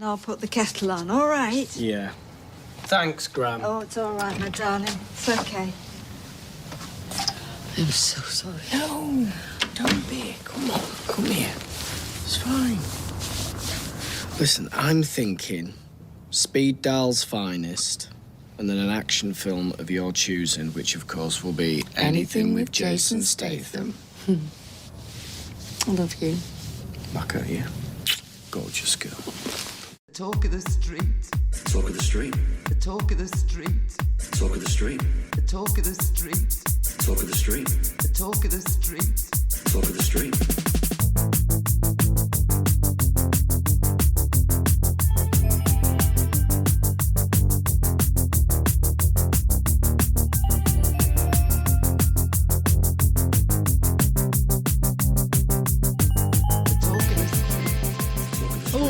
I'll put the kettle on, all right? Yeah. Thanks, Gran. Oh, it's all right, my darling. It's okay. I'm so sorry. No, don't be. Come on, come here. It's fine. Listen, I'm thinking Speed Dial's Finest, and then an action film of your choosing, which, of course, will be anything with Jason Statham. I love you. Back at you. Gorgeous girl. The talk of the street. Talk of the street. The talk of the street. Talk of the street. The talk of the street. Talk of the street. The talk of the street. Talk of the street.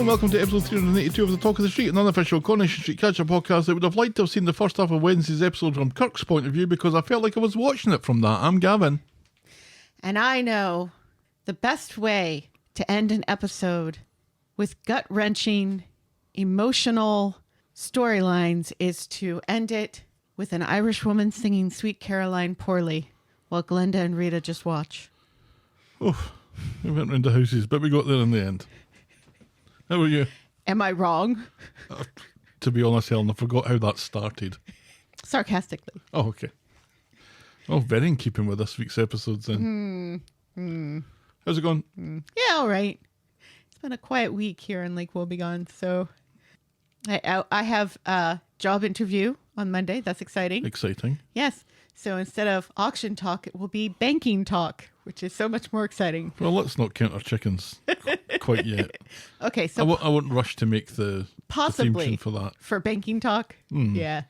Welcome to episode 382 of The Talk of the Street, an unofficial Coronation Street catch-up podcast. I would have liked to have seen the first half of Wednesday's episode from Kirk's point of view because I felt like I was watching it from that. I'm Gavin. And I know the best way to end an episode with gut-wrenching, emotional storylines is to end it with an Irish woman singing Sweet Caroline poorly while Glenda and Rita just watch. Oh, we went round the houses, but we got there in the end. How are you? Am I wrong? To be honest, Helen, I forgot how that started. Sarcastically. Oh, okay. Oh, very in keeping with this week's episodes then. How's it going? Yeah, all right. It's been a quiet week here in Lake Wobegon, so I have a job interview on Monday. That's exciting. Exciting. Yes. So instead of auction talk, it will be banking talk, which is so much more exciting. Well, let's not count our chickens quite yet. Okay, so I won't rush to make the possibly theme tune for that. For banking talk. Yeah.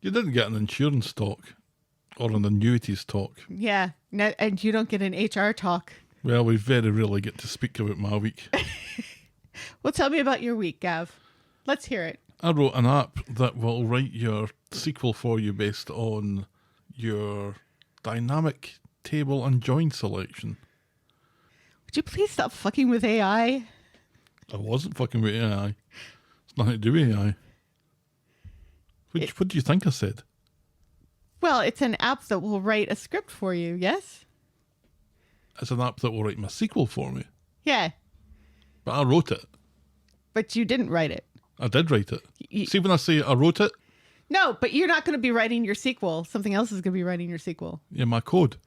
You didn't get an insurance talk or an annuities talk. Yeah. No, and you don't get an HR talk. Well, we very rarely get to speak about my week. Well, tell me about your week, Gav. Let's hear it. I wrote an app that will write your sequel for you based on your dynamic table and join selection. Would you please stop fucking with AI? I wasn't fucking with AI. It's nothing to do with AI. What do you think I said? Well, it's an app that will write a script for you, yes? It's an app that will write my sequel for me. Yeah. But I wrote it. But you didn't write it. I did write it. See when I say I wrote it? No, but you're not going to be writing your sequel. Something else is going to be writing your sequel. Yeah, my code.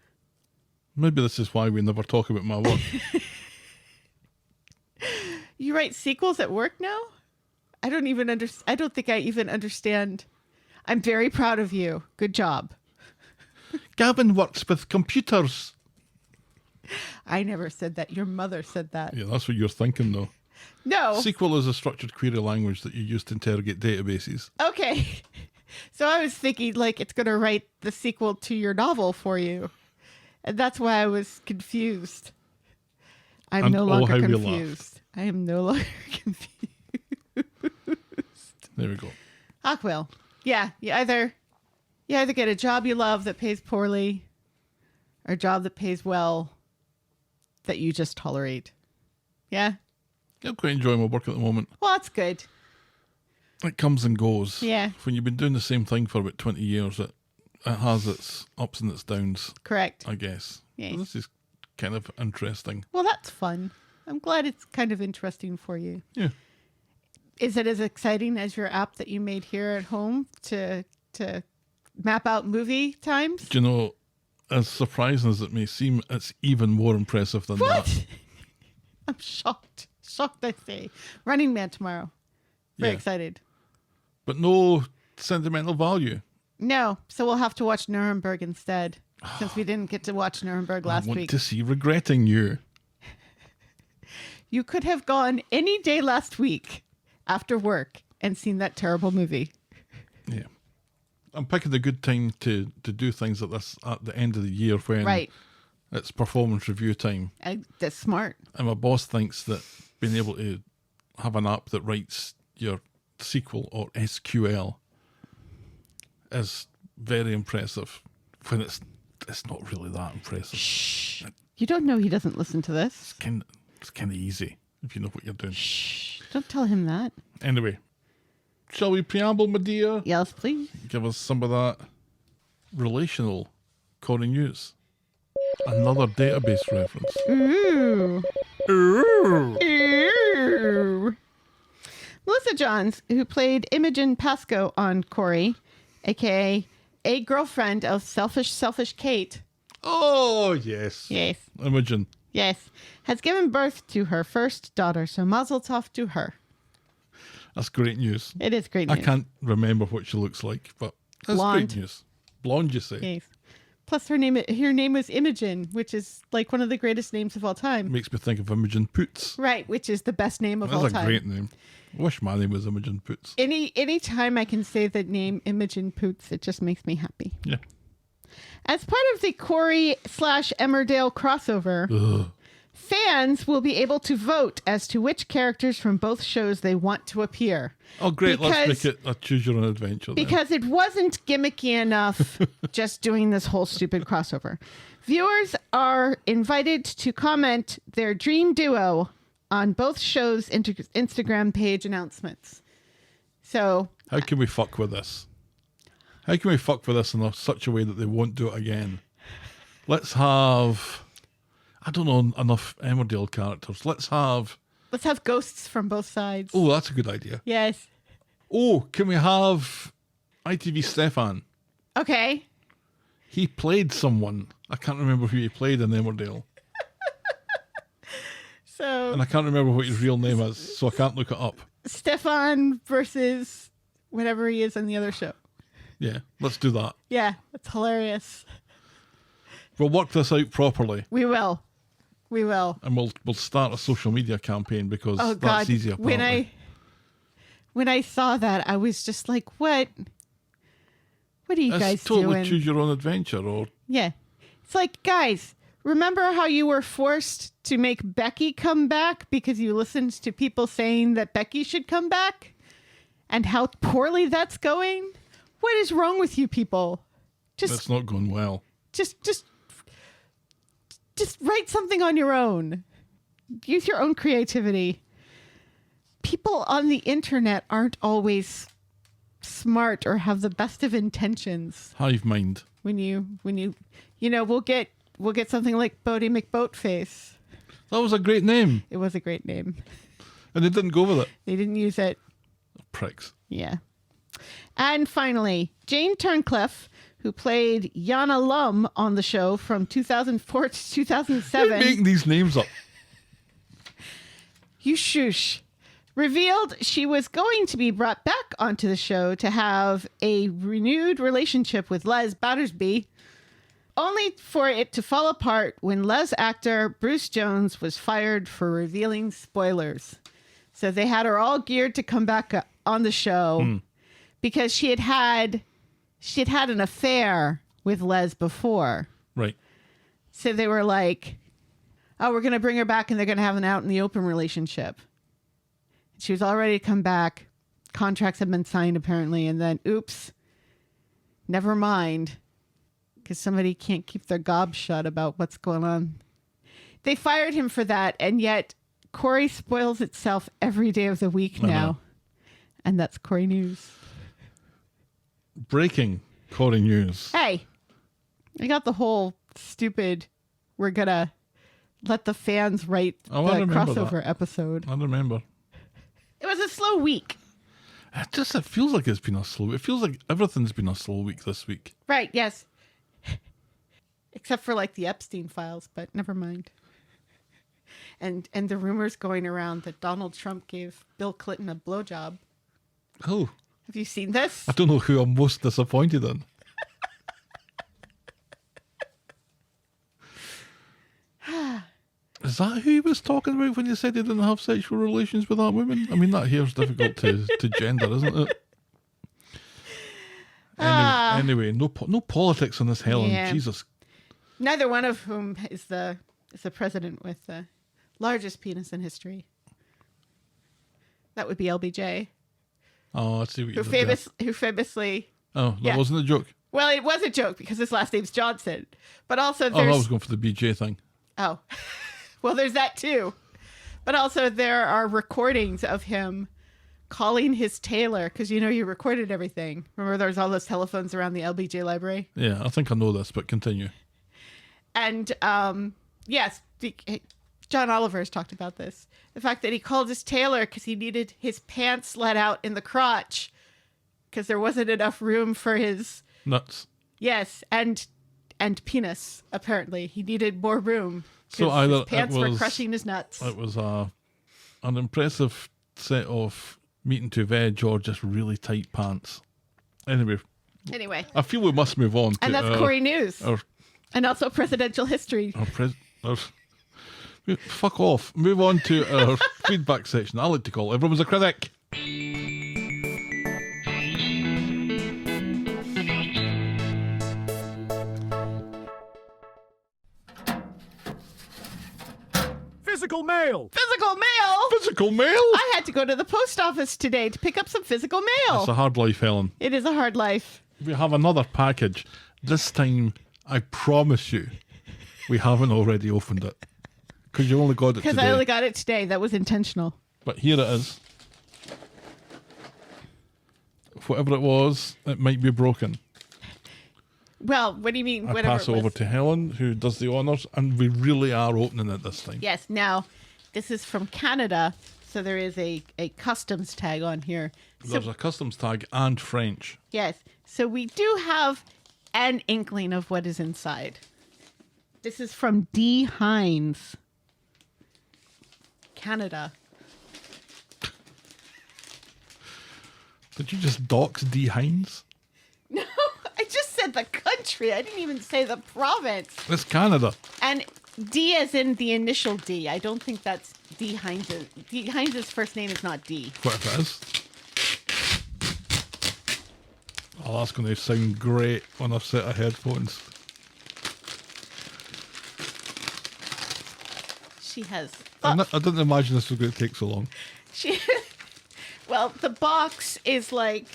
Maybe this is why we never talk about my work. You write sequels at work now? I don't think I even understand. I'm very proud of you. Good job. Gavin works with computers. I never said that. Your mother said that. Yeah, that's what you're thinking, though. No. SQL is a structured query language that you use to interrogate databases. Okay. So I was thinking like it's going to write the sequel to your novel for you. And that's why I was confused. I'm no longer confused. I am no longer confused. There we go. Well, yeah, you either get a job you love that pays poorly or a job that pays well that you just tolerate. Yeah? I'm quite enjoying my work at the moment. Well, that's good. It comes and goes. Yeah. When you've been doing the same thing for about 20 years, it has its ups and its downs. Correct. I guess. Yes. So this is kind of interesting. Well, that's fun. I'm glad it's kind of interesting for you. Yeah. Is it as exciting as your app that you made here at home to map out movie times? Do you know, as surprising as it may seem, it's even more impressive than that. I'm shocked. Shocked, I say. Running Man tomorrow. Very Yeah. excited. But no sentimental value. No, so we'll have to watch Nuremberg instead, since we didn't get to watch Nuremberg last I want week. to see regretting you. You could have gone any day last week after work and seen that terrible movie. Yeah. I'm picking a good time to do things like this at the end of the year when Right. it's performance review time. That's smart. And my boss thinks that being able to have an app that writes your SQL or SQL is very impressive when it's not really that impressive. Shh. You don't know he doesn't listen to this. It's kind of easy if you know what you're doing. Shh. Don't tell him that. Anyway, shall we preamble, my dear? Yes, please. Give us some of that relational Corrie news. Another database reference. Ooh. Ooh. Ooh. Melissa Johns, who played Imogen Pascoe on Corrie, a.k.a. a girlfriend of Selfish Kate. Oh, yes. Yes. Imogen. Yes. Has given birth to her first daughter, so mazel tov to her. That's great news. It is great news. I can't remember what she looks like, but that's Blonde. great news. Blonde, you say? Yes. Plus, her name was Imogen, which is like one of the greatest names of all time. Makes me think of Imogen Poots. Right, which is the best name of all That's a time. great name. I wish my name was Imogen Poots. Any time I can say the name Imogen Poots, it just makes me happy. Yeah. As part of the Corrie/Emmerdale crossover, fans will be able to vote as to which characters from both shows they want to appear. Oh, great. Let's make it a choose your own adventure. Then. Because it wasn't gimmicky enough just doing this whole stupid crossover. Viewers are invited to comment their dream duo on both shows' Instagram page announcements. So, How can we fuck with this? How can we fuck with this in such a way that they won't do it again? Let's have, I don't know enough Emmerdale characters. Let's have ghosts from both sides. Oh, that's a good idea. Yes. Oh, can we have ITV Stefan? Okay. He played someone. I can't remember who he played in Emmerdale. So, And I can't remember what his real name is, so I can't look it up. Stefan versus whatever he is on the other show. Yeah, let's do that. Yeah, that's hilarious. We'll work this out properly. We will. And we'll start a social media campaign because Oh that's God! easy apparently. When I saw that, I was just like, "What? What are you guys It's totally doing?" choose your own adventure. Or Yeah, it's like, guys, remember how you were forced to make Becky come back because you listened to people saying that Becky should come back, and how poorly that's going? What is wrong with you people? that's not going well. Just write something on your own. Use your own creativity. People on the internet aren't always smart or have the best of intentions. Hive mind. When you we'll get something like Bodie McBoatface. That was a great name, It was a great name. and they didn't go with it. They didn't use it. Pricks. Yeah. And finally, Jane Turncliffe, who played Yana Lum on the show from 2004 to 2007. You're making these names up. You shush. Revealed she was going to be brought back onto the show to have a renewed relationship with Les Battersby, only for it to fall apart when Les actor Bruce Jones was fired for revealing spoilers. So they had her all geared to come back on the show because she had an affair with Les before. Right. So they were like, oh, we're going to bring her back and they're going to have an out in the open relationship. She was all ready to come back. Contracts had been signed apparently. And then, oops, never mind. Because somebody can't keep their gob shut about what's going on. They fired him for that. And yet Corrie spoils itself every day of the week now. And that's Corrie News. Breaking Corrie news. Hey, I got the whole stupid, we're going to let the fans write the crossover episode. I remember. It was a slow week. It feels like it's been a slow. It feels like everything's been a slow week this week. Right, yes. Except for like the Epstein files, but never mind. And the rumors going around that Donald Trump gave Bill Clinton a blowjob. Oh. Have you seen this? I don't know who I'm most disappointed in. Is that who he was talking about when he said he didn't have sexual relations with that woman? I mean, that here's difficult to gender, isn't it? Anyway, no politics in this, Helen. Yeah. Jesus. Neither one of whom is the president with the largest penis in history. That would be LBJ. Oh, I see what you did there. Who famously... Oh, that wasn't a joke. Well, it was a joke because his last name's Johnson. But also Oh, I there's... was going for the BJ thing. Oh. Well, there's that too. But also there are recordings of him calling his tailor because, you know, you recorded everything. Remember there was all those telephones around the LBJ library? Yeah, I think I know this, but continue. And yes, John Oliver's talked about this. The fact that he called his tailor because he needed his pants let out in the crotch because there wasn't enough room for his... Nuts. Yes, and penis, apparently. He needed more room. So His either pants it were was, crushing his nuts. It was an impressive set of meat and to veg or just really tight pants. Anyway, I feel we must move on. And that's Corrie News. Our, And also presidential history. Fuck off. Move on to our feedback section. I like to call it Everyone's a Critic. Physical mail! Physical mail? Physical mail? I had to go to the post office today to pick up some physical mail. It's a hard life, Helen. It is a hard life. We have another package. This time, I promise you, we haven't already opened it. Because you only got it today. Because I only got it today. That was intentional. But here it is. Whatever it was, it might be broken. Well, what do you mean? I Whatever pass it it over was. to Helen, who does the honours, and we really are opening it this time. Yes. Now, this is from Canada, so there is a customs tag on here. There's a customs tag and French. Yes. So we do have an inkling of what is inside. This is from D. Hines, Canada. Did you just dox D. Hines? No, I just said the country. I didn't even say the province. It's Canada. And D as in the initial D. I don't think that's D. Hines'. D. Hines' first name is not D. What if it is? Oh, that's going to sound great on a set of headphones. She has... I didn't imagine this was going to take so long. Well, the box is like...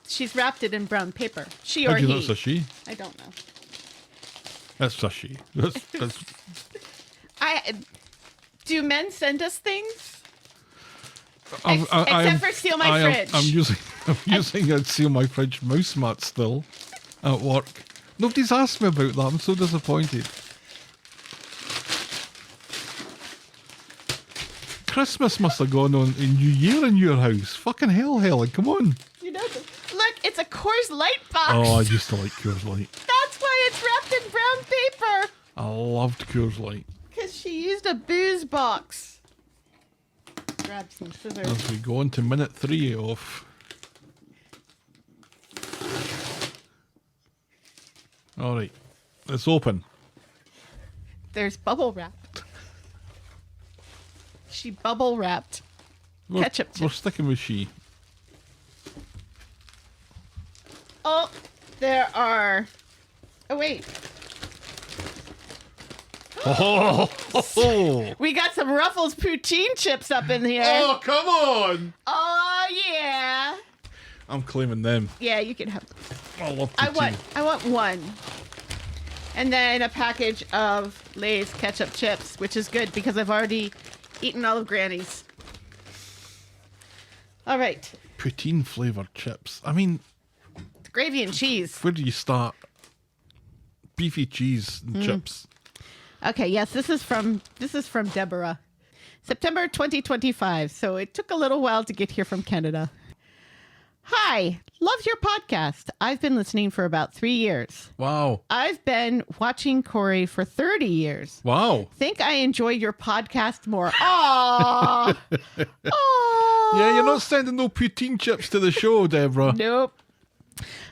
She's wrapped it in brown paper. She How or do you know he. it's a she? I don't know. It's a she. That's Do men send us things? I'm Except for Seal My Fridge. I'm using a Seal My Fridge mouse mat still at work. Nobody's asked me about that. I'm so disappointed. Christmas must have gone on in New Year in your house. Fucking hell, Helen, come on. You know, look, it's a Coors Light box. Oh, I used to like Coors Light. That's why it's wrapped in brown paper. I loved Coors Light. Because she used a booze box. Grab some scissors. As we go on to minute 3 of... Alright, it's open. There's bubble wrap. She bubble wrapped ketchup We're chips. sticking with she. Oh, there are... Oh, wait. Oh, We got some Ruffles poutine chips up in here. oh, come on! Oh, yeah. I'm claiming them. Yeah, you can have them. I love I poutine. want one. And then a package of Lay's ketchup chips, which is good because I've already eaten all of Granny's. All right. Poutine flavoured chips. I mean, It's gravy and cheese. where do you start? Beefy cheese and chips. Okay, yes, this is from Deborah. September 2025. So it took a little while to get here from Canada. Hi, love your podcast. I've been listening for about 3 years. Wow. I've been watching Corrie for 30 years. Wow. Think I enjoy your podcast more. Aww. Aww. Yeah, you're not sending no poutine chips to the show, Deborah. Nope.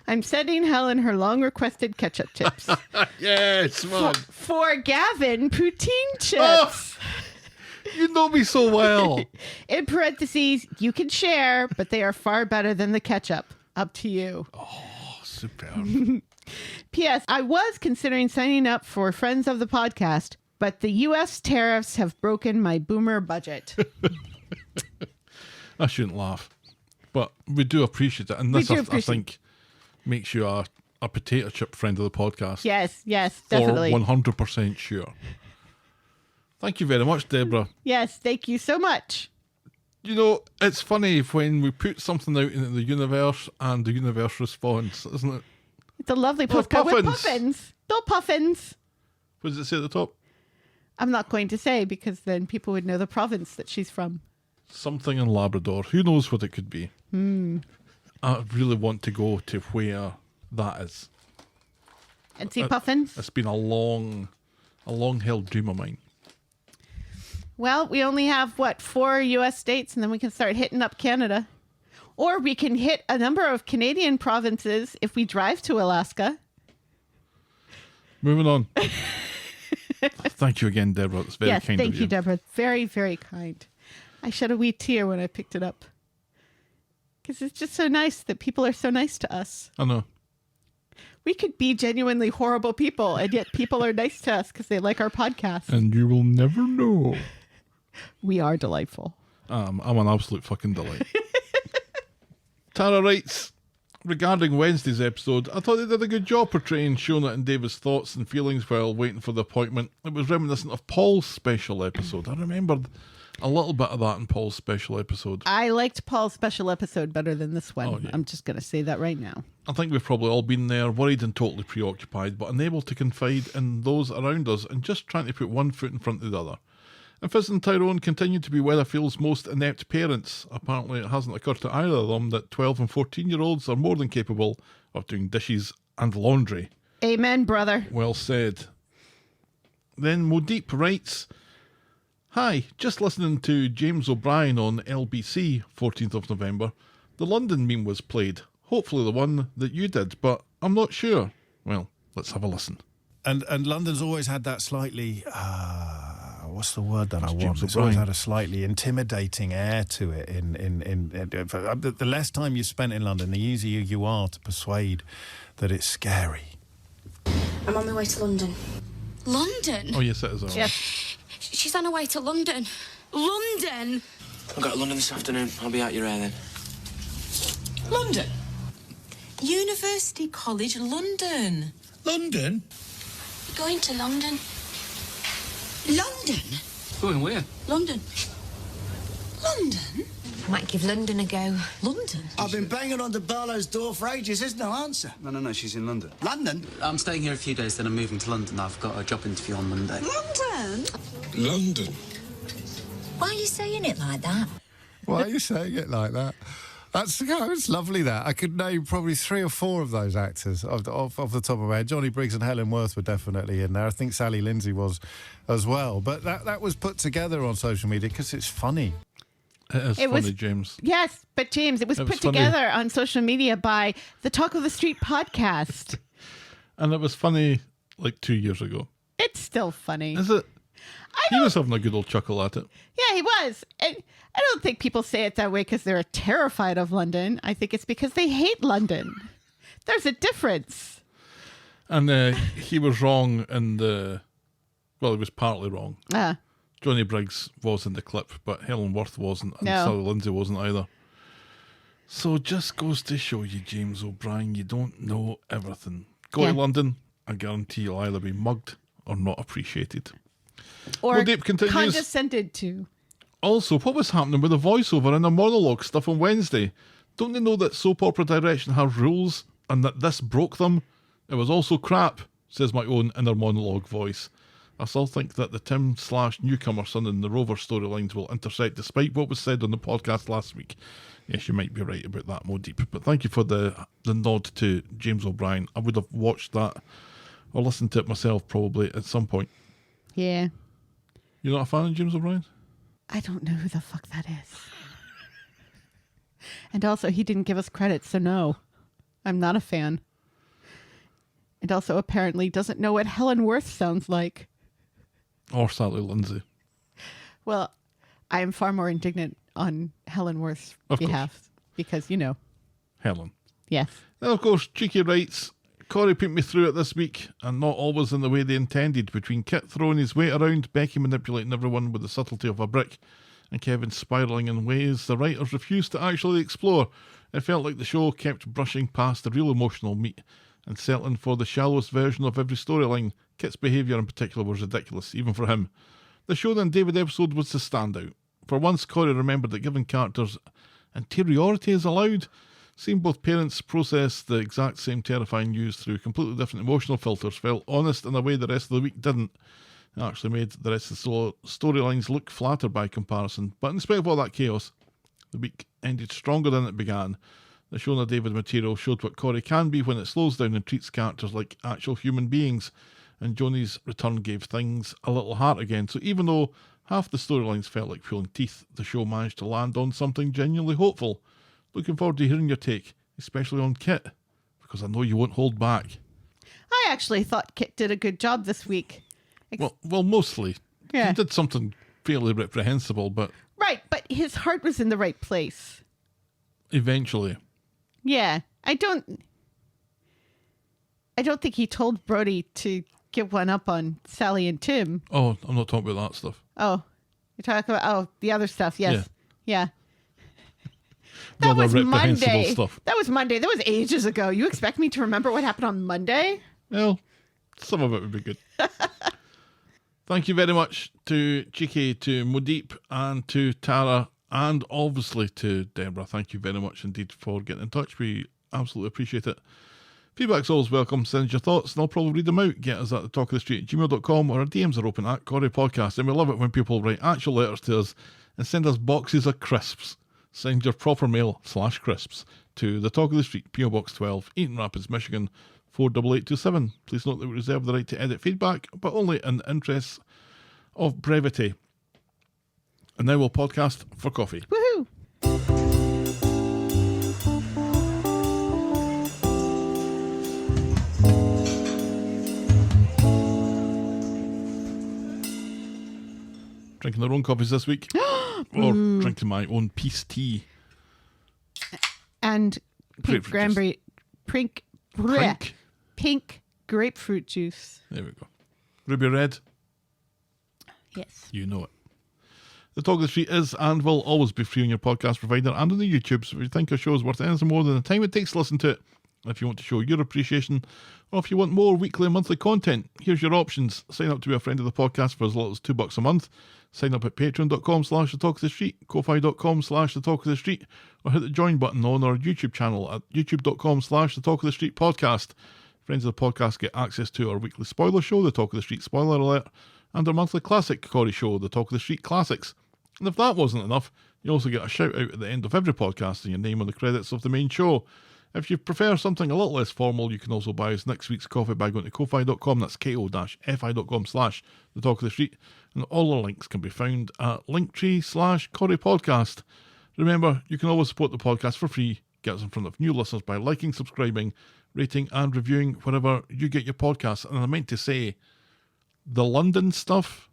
I'm sending Helen her long requested ketchup chips. Yes, man. For Gavin, poutine chips. Oh, you know me so well. In parentheses, you can share, but they are far better than the ketchup. Up to you. Oh, superb. P.S. I was considering signing up for Friends of the Podcast, but the U.S. tariffs have broken my boomer budget. I shouldn't laugh. But we do appreciate it. And this, I think, makes you a potato chip friend of the podcast. Yes, definitely. For 100% sure. Thank you very much, Deborah. Yes, thank you so much. You know, it's funny when we put something out into the universe and the universe responds, isn't it? It's a lovely Oh, postcard with puffins. puffins. Little puffins. What does it say at the top? I'm not going to say because then people would know the province that she's from. Something in Labrador. Who knows what it could be? I really want to go to where that is. And see puffins? It's been a long-held dream of mine. Well, we only have, 4 U.S. states, and then we can start hitting up Canada. Or we can hit a number of Canadian provinces if we drive to Alaska. Moving on. Thank you again, Deborah. It's very Yes, kind of thank you, Deborah. Very, very kind. I shed a wee tear when I picked it up. Because it's just so nice that people are so nice to us. I know. We could be genuinely horrible people, and yet people are nice to us because they like our podcast. And you will never know. We are delightful. I'm an absolute fucking delight. Tara writes, regarding Wednesday's episode, I thought they did a good job portraying Shona and David's thoughts and feelings while waiting for the appointment. It was reminiscent of Paul's special episode. I remembered a little bit of that in Paul's special episode. I liked Paul's special episode better than this one. Oh, yeah. I'm just going to say that right now. I think we've probably all been there, worried and totally preoccupied, but unable to confide in those around us and just trying to put one foot in front of the other. And Fiz and Tyrone continue to be Weatherfield's most inept parents. Apparently it hasn't occurred to either of them that 12 and 14-year-olds are more than capable of doing dishes and laundry. Amen, brother. Well said. Then Modeep writes, hi, just listening to James O'Brien on LBC, 14th of November. The London meme was played. Hopefully the one that you did, but I'm not sure. Well, let's have a listen. And London's always had that slightly, what's the word that I want? James It's always O'Brien. had a slightly intimidating air to it. The less time you spent in London, the easier you are to persuade that it's scary. I'm on my way to London. London? Oh, yes, it is. Yes. She's on her way to London. London? I'll go to London this afternoon. I'll be out your hair then. London? University College London. London? Going to London. London? Going where? London. London? Might give London a go. London? I've been banging on the Barlow's door for ages. There's no answer. No, she's in London. London? I'm staying here a few days, then I'm moving to London. I've got a job interview on Monday. London? London? Why are you saying it like that? Why are you saying it like that? It's lovely that. I could name probably 3 or 4 of those actors off the top of my head. Johnny Briggs and Helen Worth were definitely in there. I think Sally Lindsay was as well. But that was put together on social media because it's funny. It is funny, James. Yes, but James, it was put together on social media by the Talk of the Street podcast. And it was funny like 2 years ago. It's still funny. Is it? He was having a good old chuckle at it. Yeah, he was. And I don't think people say it that way because they're terrified of London. I think it's because they hate London. There's a difference. And he was wrong in the... Well, he was partly wrong. Johnny Briggs was in the clip, but Helen Worth wasn't, and No. Sally Lindsay wasn't either. So just goes to show you, James O'Brien, you don't know everything. Go to London, I guarantee you'll either be mugged or not appreciated. Or Modeep continues. condescended to. Also, what was happening with the voiceover and the monologue stuff on Wednesday? Don't they know that soap opera direction has rules and that this broke them? It was also crap, says my own inner monologue voice. I still think that the Tim/newcomer son in the Rover storylines will intersect despite what was said on the podcast last week. Yes, you might be right about that, Modeep. But thank you for the nod to James O'Brien. I would have watched that or listened to it myself probably at some point. Yeah. You're not a fan of James O'Brien? I don't know who the fuck that is. And also, he didn't give us credit, so no. I'm not a fan. And also, apparently, doesn't know what Helen Worth sounds like. Or Sally Lindsay. Well, I am far more indignant on Helen Worth's Of behalf. Because, you know. Helen. Yes. Then, of course, Cheeky writes, Corrie put me through it this week, and not always in the way they intended, between Kit throwing his weight around, Becky manipulating everyone with the subtlety of a brick, and Kevin spiralling in ways the writers refused to actually explore. It felt like the show kept brushing past the real emotional meat and settling for the shallowest version of every storyline. Kit's behaviour in particular was ridiculous, even for him. The Shona and David episode was the standout. For once, Corrie remembered that giving characters interiority is allowed. Seeing both parents process the exact same terrifying news through completely different emotional filters felt honest in a way the rest of the week didn't. It actually made the rest of the storylines look flatter by comparison. But in spite of all that chaos, the week ended stronger than it began. The Shona David material showed what Corrie can be when it slows down and treats characters like actual human beings. And Joanie's return gave things a little heart again. So even though half the storylines felt like pulling teeth, the show managed to land on something genuinely hopeful. Looking forward to hearing your take, especially on Kit, because I know you won't hold back. I actually thought Kit did a good job this week. Well, mostly. Yeah. He did something fairly reprehensible, but... Right, but his heart was in the right place. Eventually. Yeah, I don't think he told Brody to give one up on Sally and Tim. Oh, I'm not talking about that stuff. Oh, you're talking about, the other stuff, yes. Yeah. That was reprehensible Monday. Stuff. That was Monday. That was ages ago. You expect me to remember what happened on Monday? Well, some of it would be good. Thank you very much to Cheeky, to Modeep, and to Tara, and obviously to Deborah. Thank you very much indeed for getting in touch. We absolutely appreciate it. Feedback's always welcome. Send us your thoughts and I'll probably read them out. Get us at the talk of the street at gmail.com, or our DMs are open at Corrie Podcast. And we love it when people write actual letters to us and send us boxes of crisps. Send your proper mail /crisps to the Talk of the Street, PO Box 12, Eaton Rapids, Michigan 48827. Please note that we reserve the right to edit feedback, but only in the interests of brevity. And now we'll podcast for coffee. Woohoo! Drinking their own coffees this week. Or drinking my own peace tea. And pink Grapefruit pink grapefruit juice. There we go. Ruby Red. Yes. You know it. The Talk of the Street is and will always be free on your podcast provider and on the YouTube, so if you think our show is worth anything more than the time it takes to listen to it, if you want to show your appreciation, or if you want more weekly and monthly content, here's your options. Sign up to be a friend of the podcast for as little as $2 a month. Sign up at patreon.com/the Talk of the Street, ko-fi.com/the Talk of the Street, or hit the join button on our YouTube channel at youtube.com/the Talk of the Street podcast. Friends of the podcast get access to our weekly spoiler show, the Talk of the Street Spoiler Alert, and our monthly classic Corrie show, the Talk of the Street Classics. And if that wasn't enough, you also get a shout out at the end of every podcast and your name on the credits of the main show. If you prefer something a little less formal, you can also buy us next week's coffee by going to ko-fi.com. That's ko-fi.com/the Talk of the Street. And all our links can be found at linktree/Corrie Podcast. Remember, you can always support the podcast for free. Get us in front of new listeners by liking, subscribing, rating and reviewing wherever you get your podcasts. And I meant to say, the London stuff,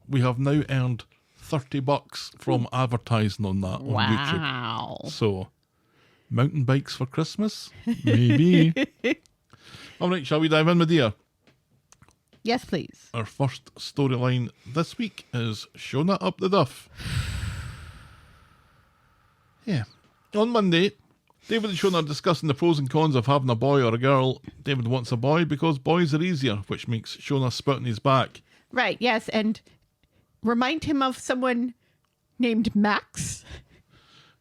we have now earned $30 from advertising on that on YouTube. So, mountain bikes for Christmas? Maybe. All right, shall we dive in, my dear? Yes, please. Our first storyline this week is Shona Up the Duff. Yeah. On Monday, David and Shona are discussing the pros and cons of having a boy or a girl. David wants a boy because boys are easier, which makes Shona spit on his back. Right, yes, and remind him of someone named Max.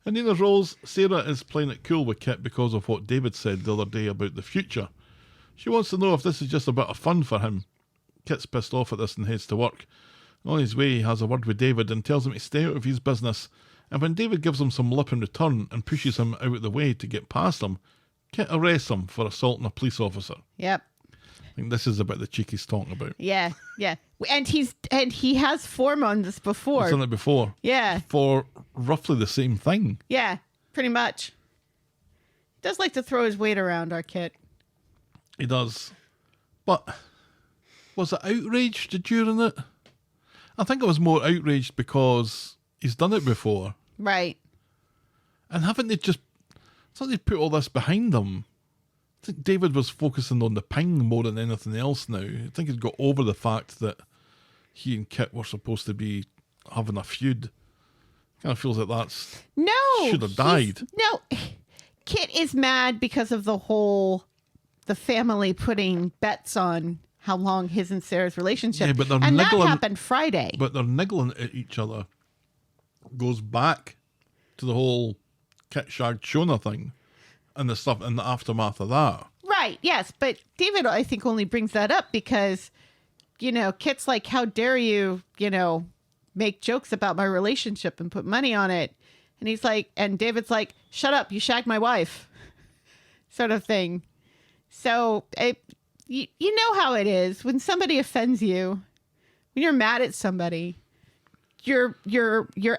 In Nina's roles, Sarah is playing it cool with Kit because of what David said the other day about the future. She wants to know if this is just a bit of fun for him. Kit's pissed off at this and heads to work. On his way, he has a word with David and tells him to stay out of his business. And when David gives him some lip in return and pushes him out of the way to get past him, Kit arrests him for assaulting a police officer. Yep. I think this is about the cheek he's talking about. Yeah. And he has form on this before. He's done it before. Yeah. For roughly the same thing. Yeah, pretty much. He does like to throw his weight around, our Kit. He does. But was it outraged during it? I think I was more outraged because he's done it before. Right. And haven't they just... It's like they put all this behind them. I think David was focusing on the ping more than anything else now. I think he'd got over the fact that he and Kit were supposed to be having a feud. Kind of feels like that's... No! Should have died. No. Kit is mad because of the family putting bets on how long his and Sarah's relationship. Yeah, but they're and niggling, that happened Friday. But they're niggling at each other. Goes back to the whole Kit shagged Shona thing and the stuff in the aftermath of that. Right, yes. But David, I think, only brings that up because, Kit's like, how dare you, make jokes about my relationship and put money on it. And he's like, and David's like, shut up, you shagged my wife, sort of thing. So you know how it is when somebody offends you, when you're mad at somebody, your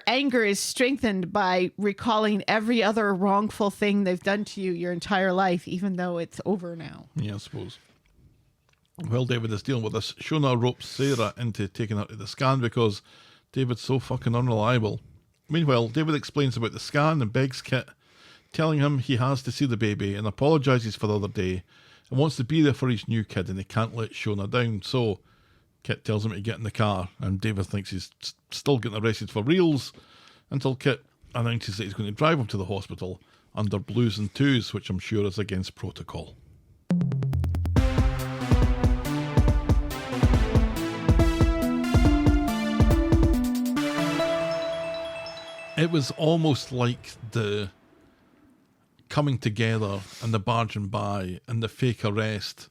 anger is strengthened by recalling every other wrongful thing they've done to you your entire life, even though it's over now. Yeah, I suppose. While David is dealing with this, Shona ropes Sarah into taking her to the scan because David's so fucking unreliable. Meanwhile, David explains about the scan and begs Kit, telling him he has to see the baby and apologises for the other day and wants to be there for his new kid and he can't let Shona down. So Kit tells him to get in the car and David thinks he's still getting arrested for reals until Kit announces that he's going to drive him to the hospital under blues and twos, which I'm sure is against protocol. It was almost like the coming together and the barging by and the fake arrest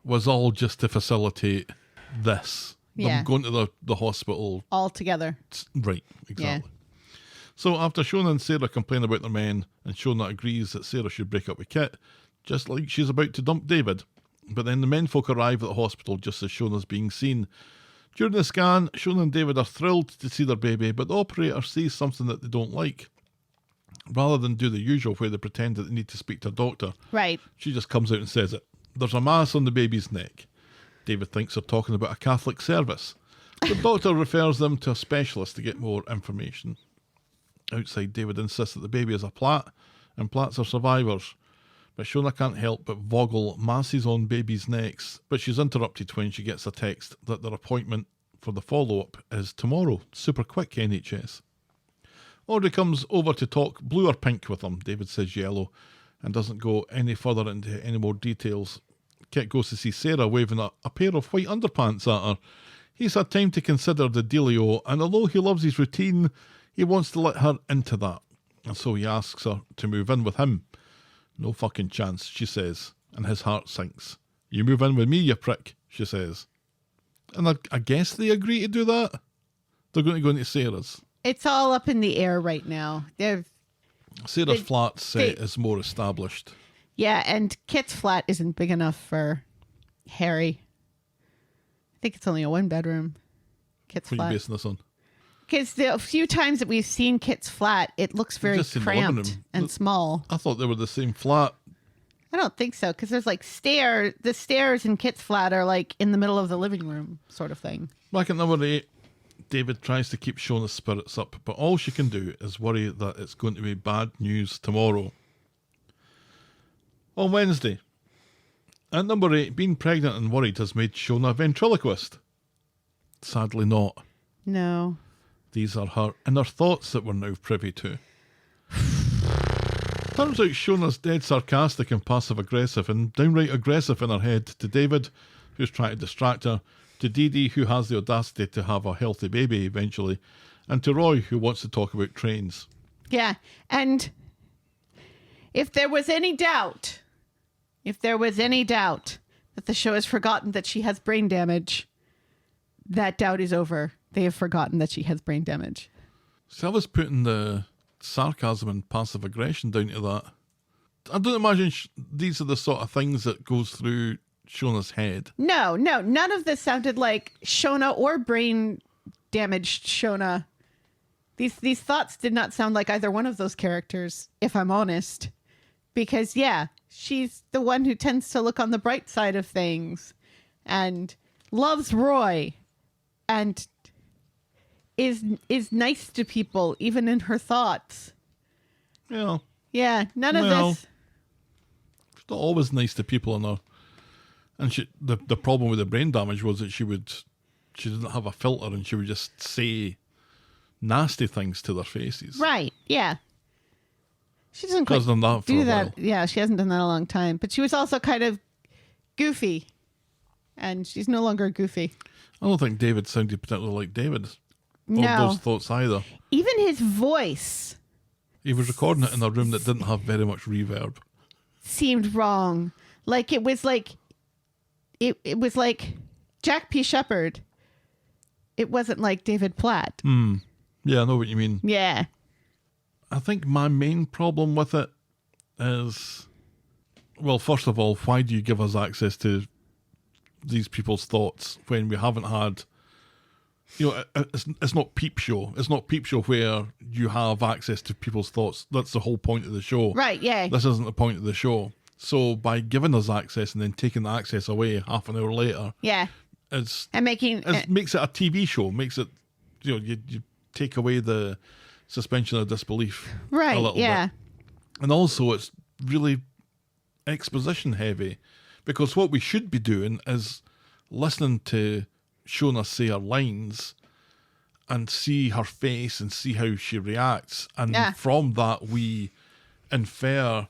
was all just to facilitate this. Yeah. Them going to the hospital. All together. Right, exactly. Yeah. So after Shona and Sarah complain about their men and Shona agrees that Sarah should break up with Kit, just like she's about to dump David. But then the menfolk arrive at the hospital just as Shona's being seen. During the scan, Shona and David are thrilled to see their baby, but the operator sees something that they don't like. Rather than do the usual where they pretend that they need to speak to a doctor, right? She just comes out and says it. There's a mass on the baby's neck. David thinks they're talking about a Catholic service. The doctor refers them to a specialist to get more information. Outside, David insists that the baby is a plat, and plats are survivors. But Shona can't help but Vogel masses on babies' necks, but she's interrupted when she gets a text that their appointment for the follow-up is tomorrow. Super quick, NHS. Audrey comes over to talk blue or pink with them. David says yellow and doesn't go any further into any more details. Kit goes to see Sarah waving a pair of white underpants at her. He's had time to consider the dealio, and although he loves his routine, he wants to let her into that. And so he asks her to move in with him. No fucking chance, she says, and his heart sinks. You move in with me, you prick, she says. And I guess they agree to do that. They're going to go into Sarah's. It's all up in the air right now. Sarah's flat set is more established. Yeah, and Kit's flat isn't big enough for Harry. I think it's only a one-bedroom. Kit's flat. What are you basing this on? Because the few times that we've seen Kit's flat, it looks very cramped and small. I thought they were the same flat. I don't think so, because there's like stairs. The stairs in Kit's flat are like in the middle of the living room sort of thing. Back at number 8, David tries to keep Shona's spirits up, but all she can do is worry that it's going to be bad news tomorrow. On Wednesday, at number 8, being pregnant and worried has made Shona a ventriloquist. Sadly not. No. These are her inner thoughts that we're now privy to. Turns out Shona's dead sarcastic and passive-aggressive and downright aggressive in her head to David, who's trying to distract her, to Dee Dee, who has the audacity to have a healthy baby eventually, and to Roy, who wants to talk about trains. Yeah, and if there was any doubt that the show has forgotten that she has brain damage, that doubt is over. They have forgotten that she has brain damage. So I was putting the sarcasm and passive aggression down to that. I don't imagine these are the sort of things that goes through Shona's head. No, none of this sounded like Shona or brain damaged Shona. These thoughts did not sound like either one of those characters, if I'm honest. Because, yeah, she's the one who tends to look on the bright side of things and loves Roy and is nice to people, even in her thoughts. Yeah. Yeah, none of this. She's not always nice to people in her. And the problem with the brain damage was that she didn't have a filter and she would just say nasty things to their faces. Right, yeah. She doesn't quite done that for do a that. while. Yeah, she hasn't done that in a long time. But she was also kind of goofy. And she's no longer goofy. I don't think David sounded particularly like David. No. Or those thoughts either. Even his voice He was recording it in a room that didn't have very much reverb. seemed wrong. Like it was like Jack P. Shepherd. It wasn't like David Platt. Yeah, I know what you mean. Yeah. I think my main problem with it is, well, first of all, why do you give us access to these people's thoughts when we haven't had, it's not Peep Show. It's not Peep Show where you have access to people's thoughts. That's the whole point of the show. Right, yeah. This isn't the point of the show. So by giving us access and then taking the access away half an hour later, Yeah. makes it a TV show. Makes it, you take away the suspension of disbelief Right, a little yeah. bit. And also it's really exposition heavy, because what we should be doing is listening to Shona say her lines and see her face and see how she reacts, and from that we infer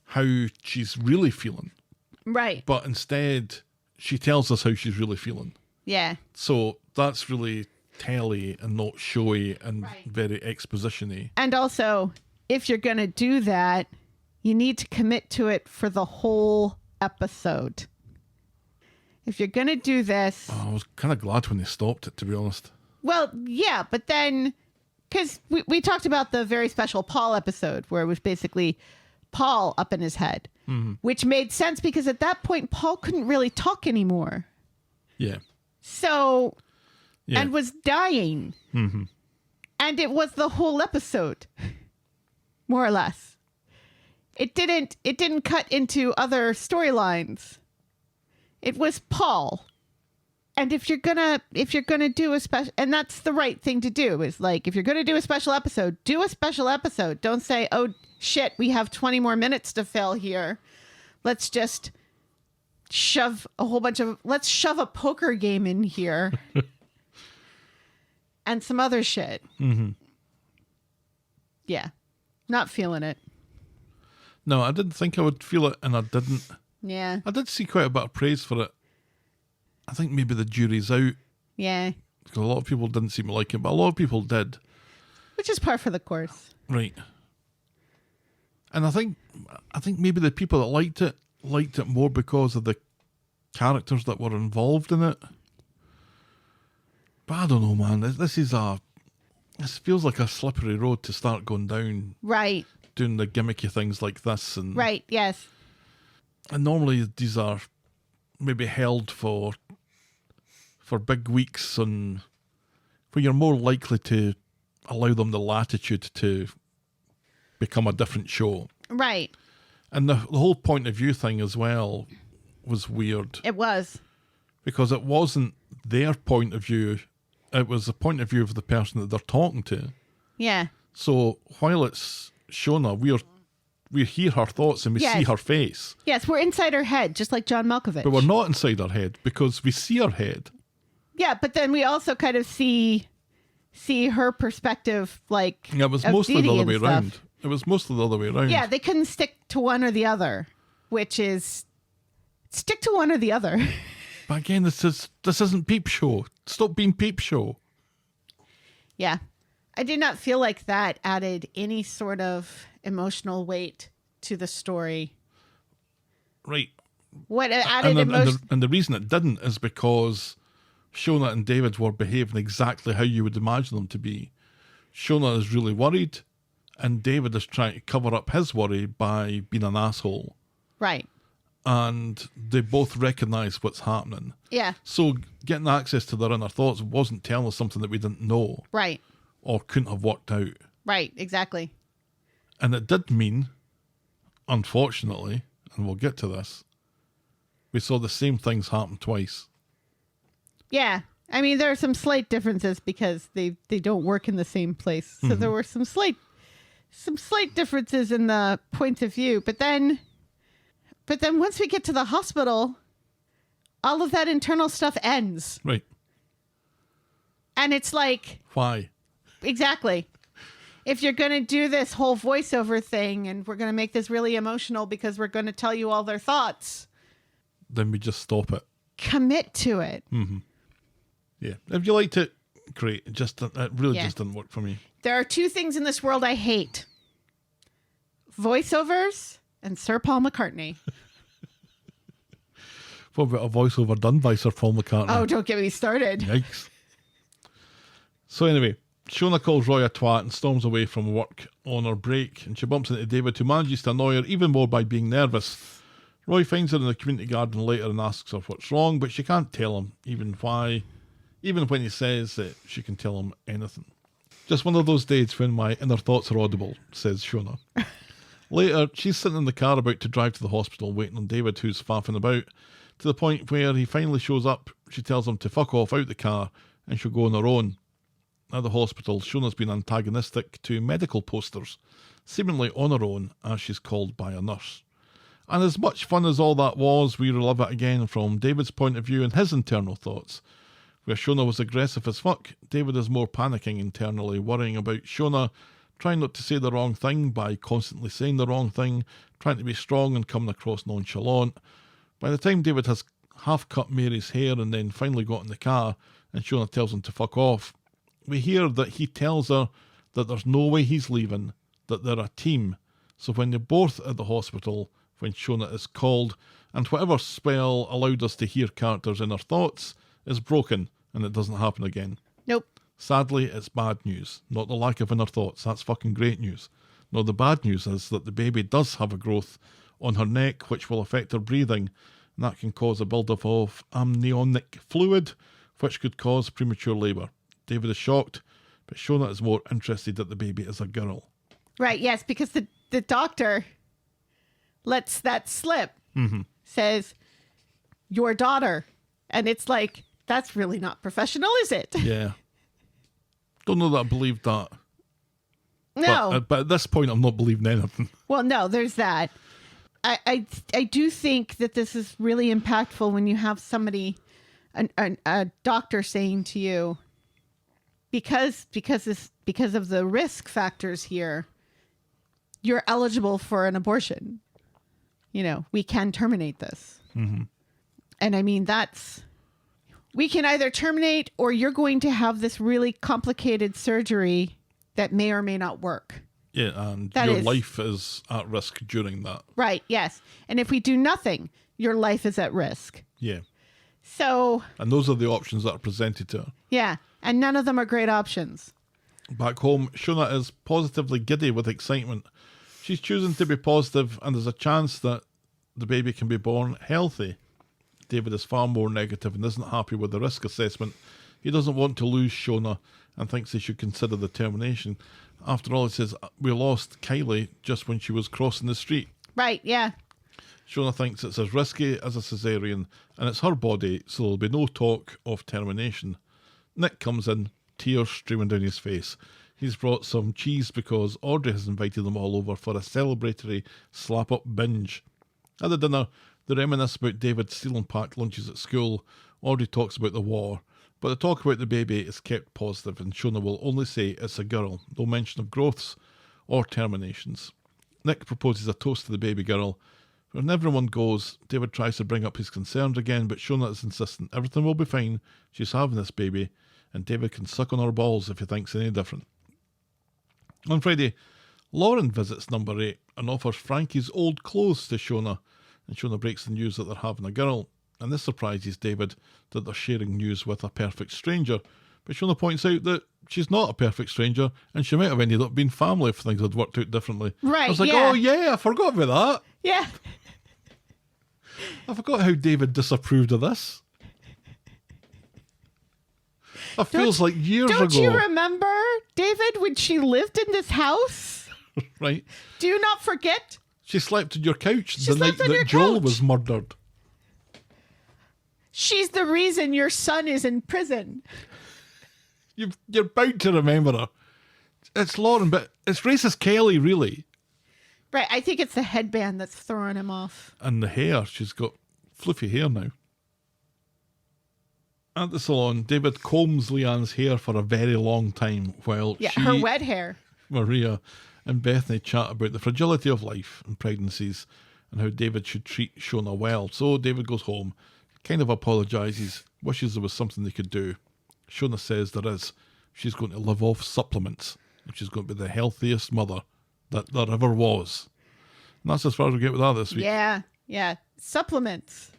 how she's really feeling. Right. But instead she tells us how she's really feeling. Yeah. So that's really telly and not showy and very exposition-y. And also, if you're going to do that, you need to commit to it for the whole episode. If you're going to do this... I was kind of glad when they stopped it, to be honest. Well, yeah, but then... Because we talked about the very special Paul episode where it was basically Paul up in his head, which made sense because at that point, Paul couldn't really talk anymore. Yeah. So... Yeah. And was dying. Mm-hmm. And it was the whole episode, more or less. It didn't cut into other storylines. It was Paul. And if you're gonna do a special, and that's the right thing to do, is like, if you're gonna do a special episode, do a special episode. Don't say, oh shit, we have 20 more minutes to fill here. Let's just shove a poker game in here. And some other shit. Mm-hmm. Yeah. Not feeling it. No, I didn't think I would feel it, and I didn't. Yeah. I did see quite a bit of praise for it. I think maybe the jury's out. Yeah. Because a lot of people didn't seem to like it, but a lot of people did. Which is par for the course. Right. And I think maybe the people that liked it more because of the characters that were involved in it. But I don't know, man. This feels like a slippery road to start going down. Right. Doing the gimmicky things like this. And right, yes. And normally these are maybe held for big weeks and where you're more likely to allow them the latitude to become a different show. Right. And the whole point of view thing as well was weird. It was. Because it wasn't their point of view. It was the point of view of the person that they're talking to. Yeah. So while it's Shona, we hear her thoughts and we see her face. Yes, we're inside her head, just like John Malkovich. But we're not inside her head because we see her head. Yeah, but then we also kind of see her perspective, like, yeah, it was mostly the other way stuff. around. It was mostly the other way around. Yeah, they couldn't stick to one or the other, which is stick to one or the other. But again, this isn't Peep Show. Stop being Peep Show. Yeah. I did not feel like that added any sort of emotional weight to the story. Right. What added emotion? And the reason it didn't is because Shona and David were behaving exactly how you would imagine them to be. Shona is really worried, and David is trying to cover up his worry by being an asshole. Right. And they both recognise what's happening. Yeah. So getting access to their inner thoughts wasn't telling us something that we didn't know. Right. Or couldn't have worked out. Right, exactly. And it did mean, unfortunately, and we'll get to this, we saw the same things happen twice. Yeah. I mean, there are some slight differences because they don't work in the same place. So there were some slight differences in the points of view. But then once we get to the hospital, all of that internal stuff ends. Right. And it's like... Why? Exactly. If you're going to do this whole voiceover thing and we're going to make this really emotional because we're going to tell you all their thoughts. Then we just stop it. commit to it. Mm-hmm. Yeah. If you liked it, great. It just didn't work for me. There are two things in this world I hate. Voiceovers and Sir Paul McCartney. What about a voiceover done by Sir Paul McCartney? Oh, don't get me started. Yikes. So anyway, Shona calls Roy a twat and storms away from work on her break, and she bumps into David, who manages to annoy her even more by being nervous. Roy finds her in the community garden later and asks her what's wrong, but she can't tell him even when he says that she can tell him anything. Just one of those days when my inner thoughts are audible, says Shona. Later, she's sitting in the car about to drive to the hospital, waiting on David, who's faffing about, to the point where he finally shows up. She tells him to fuck off out the car and she'll go on her own. At the hospital, Shona's been antagonistic to medical posters, seemingly on her own, as she's called by a nurse. And as much fun as all that was, we relive it again from David's point of view and his internal thoughts. Where Shona was aggressive as fuck, David is more panicking internally, worrying about Shona, trying not to say the wrong thing by constantly saying the wrong thing, trying to be strong and coming across nonchalant. By the time David has half cut Mary's hair and then finally got in the car and Shona tells him to fuck off, we hear that he tells her that there's no way he's leaving, that they're a team. So when they're both at the hospital, when Shona is called, and whatever spell allowed us to hear characters in her thoughts is broken and it doesn't happen again. Nope. Sadly, it's bad news. Not the lack of inner thoughts. That's fucking great news. No, the bad news is that the baby does have a growth on her neck which will affect her breathing, and that can cause a build-up of amniotic fluid, which could cause premature labour. David is shocked, but Shona is more interested that the baby is a girl. Right, yes, because the doctor lets that slip, says, your daughter. And it's like, that's really not professional, is it? Yeah. Don't know that I believed that. No. But at this point, I'm not believing anything. Well, no, there's that. I do think that this is really impactful when you have somebody, a doctor saying to you, because of the risk factors here, you're eligible for an abortion. You know, we can terminate this. Mm-hmm. And I mean, we can either terminate or you're going to have this really complicated surgery that may or may not work. Yeah, and your life is at risk during that. Right, yes. And if we do nothing, your life is at risk. Yeah. So... And those are the options that are presented to her. Yeah, and none of them are great options. Back home, Shona is positively giddy with excitement. She's choosing to be positive, and there's a chance that the baby can be born healthy. David is far more negative and isn't happy with the risk assessment. He doesn't want to lose Shona and thinks they should consider the termination. After all, he says, we lost Kylie just when she was crossing the street. Right, yeah. Shona thinks it's as risky as a cesarean, and it's her body, so there'll be no talk of termination. Nick comes in, tears streaming down his face. He's brought some cheese because Audrey has invited them all over for a celebratory slap-up binge. At the dinner, they reminisce about David stealing packed lunches at school. Audrey talks about the war, but the talk about the baby is kept positive, and Shona will only say it's a girl, no mention of growths or terminations. Nick proposes a toast to the baby girl. When everyone goes, David tries to bring up his concerns again, but Shona is insistent everything will be fine, she's having this baby, and David can suck on her balls if he thinks any different. On Friday, Lauren visits number 8 and offers Frankie's old clothes to Shona, and Shona breaks the news that they're having a girl, and this surprises David that they're sharing news with a perfect stranger, but Shona points out that she's not a perfect stranger, and she might have ended up being family if things had worked out differently. Right, I was like, yeah. oh yeah, I forgot about that. Yeah. I forgot how David disapproved of this. That feels like years ago. Don't you remember, David, when she lived in this house? Right. Do you not forget? She slept on your couch the night that Joel was murdered. She's the reason your son is in prison. You're bound to remember her. It's Lauren, but it's racist Kelly, really. Right, I think it's the headband that's throwing him off. And the hair. She's got fluffy hair now. At the salon, David combs Leanne's hair for a very long time while her wet hair. Maria and Bethany chat about the fragility of life and pregnancies and how David should treat Shona well. So David goes home, kind of apologises, wishes there was something they could do. Shona says there is. She's going to live off supplements, and she's going to be the healthiest mother that there ever was. And that's as far as we get with that this week. Yeah. Supplements.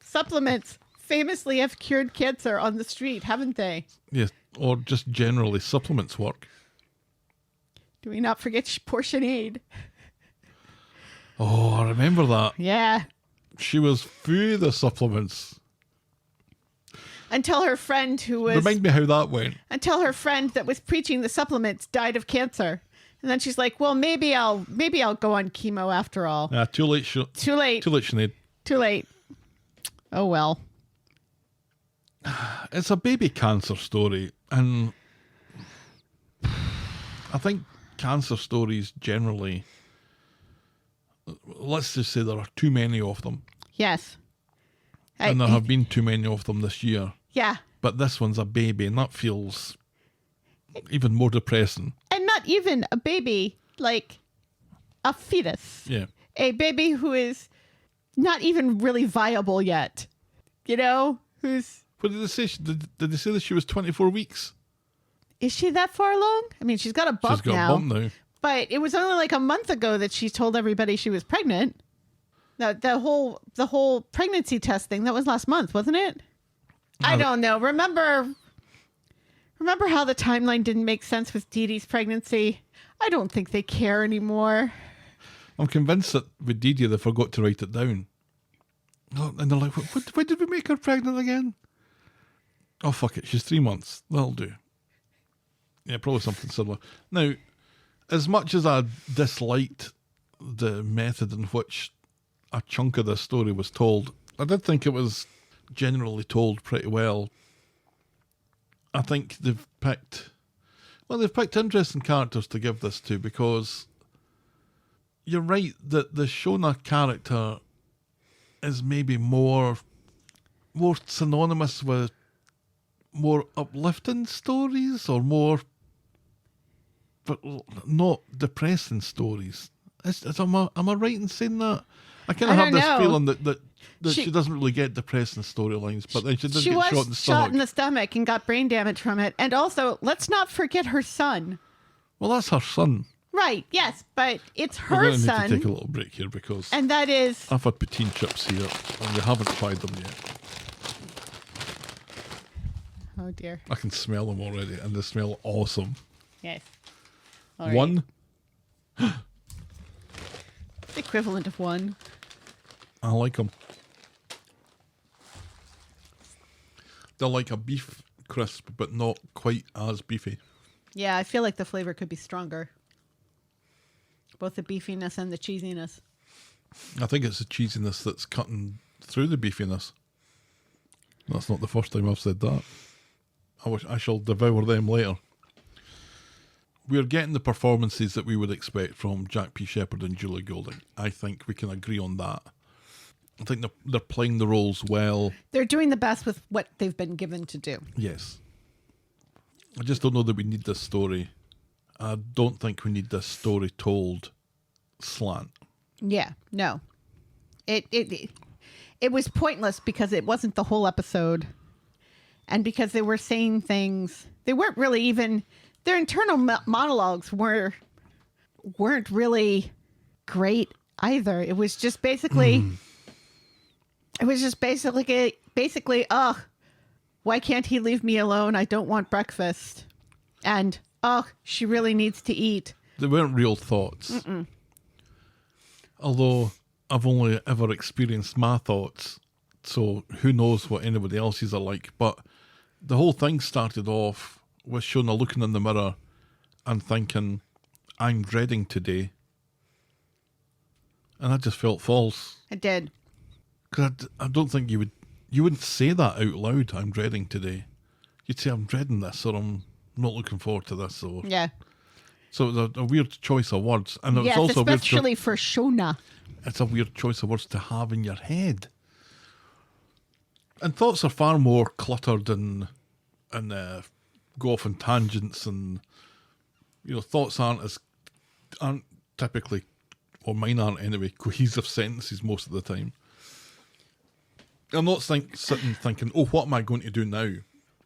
Supplements famously have cured cancer on the street, haven't they? Yes, or just generally supplements work. Do we not forget Portion Aid? Oh, I remember that. Yeah. She was through the supplements. Until her friend who was... Remind me how that went. Until her friend that was preaching the supplements died of cancer. And then she's like, well, maybe I'll go on chemo after all. Too late. Too late. Too late, Sinead. Too late. Oh, well. It's a baby cancer story. And I think cancer stories generally... Let's just say there are too many of them. Yes. And there have been too many of them this year. Yeah. But this one's a baby, and that feels even more depressing. And not even a baby, like a fetus. Yeah. A baby who is not even really viable yet. You know? Who's... What did they say? Did they say that she was 24 weeks? Is she that far along? I mean, she's got a bump She's got a bump now. But it was only like a month ago that she told everybody she was pregnant. The whole pregnancy test thing, that was last month, wasn't it? I don't know. Remember how the timeline didn't make sense with Dee Dee's pregnancy? I don't think they care anymore. I'm convinced that with Dee Dee, they forgot to write it down. And they're like, when did we make her pregnant again? Oh, fuck it. She's 3 months. That'll do. Yeah, probably something similar. Now, as much as I disliked the method in which a chunk of this story was told, I did think it was generally told pretty well. I think they've picked interesting characters to give this to, because you're right that the Shona character is maybe more synonymous with more uplifting stories, or more, but not depressing stories. Am I right in saying that? I kind of have this feeling that she doesn't really get depressing storylines, but then she did get shot in the stomach. Shot in the stomach and got brain damage from it. And also, let's not forget her son. Well, that's her son. Right, yes, but it's her We're going to son. need to take a little break here, because and that is... I've had poutine chips here, and we haven't tried them yet. Oh, dear. I can smell them already, and they smell awesome. Yes. All right. One. The equivalent of one. I like them. They're like a beef crisp, but not quite as beefy. Yeah, I feel like the flavor could be stronger. Both the beefiness and the cheesiness. I think it's the cheesiness that's cutting through the beefiness. That's not the first time I've said that. I shall devour them later. We're getting the performances that we would expect from Jack P. Shepherd and Julie Goulding. I think we can agree on that. I think they're playing the roles well. They're doing the best with what they've been given to do. Yes. I just don't know that we need this story. I don't think we need this story told slant. Yeah, no. It was pointless because it wasn't the whole episode. And because they were saying things, they weren't really even, their internal monologues weren't really great either. It was just basically, ugh, why can't he leave me alone? I don't want breakfast. And, oh, she really needs to eat. They weren't real thoughts. Mm-mm. Although I've only ever experienced my thoughts, so who knows what anybody else's are like. But the whole thing started off with Shona looking in the mirror and thinking, I'm dreading today. And I just felt false. I did. Because I don't think you wouldn't say that out loud, I'm dreading today. You'd say, I'm dreading this, or I'm not looking forward to this. Or... Yeah. So it was a weird choice of words. And it was yes, also especially for Shona. It's a weird choice of words to have in your head. And thoughts are far more cluttered and go off on tangents, and thoughts aren't typically, or mine aren't anyway, cohesive sentences most of the time. I'm not sitting thinking, oh, what am I going to do now?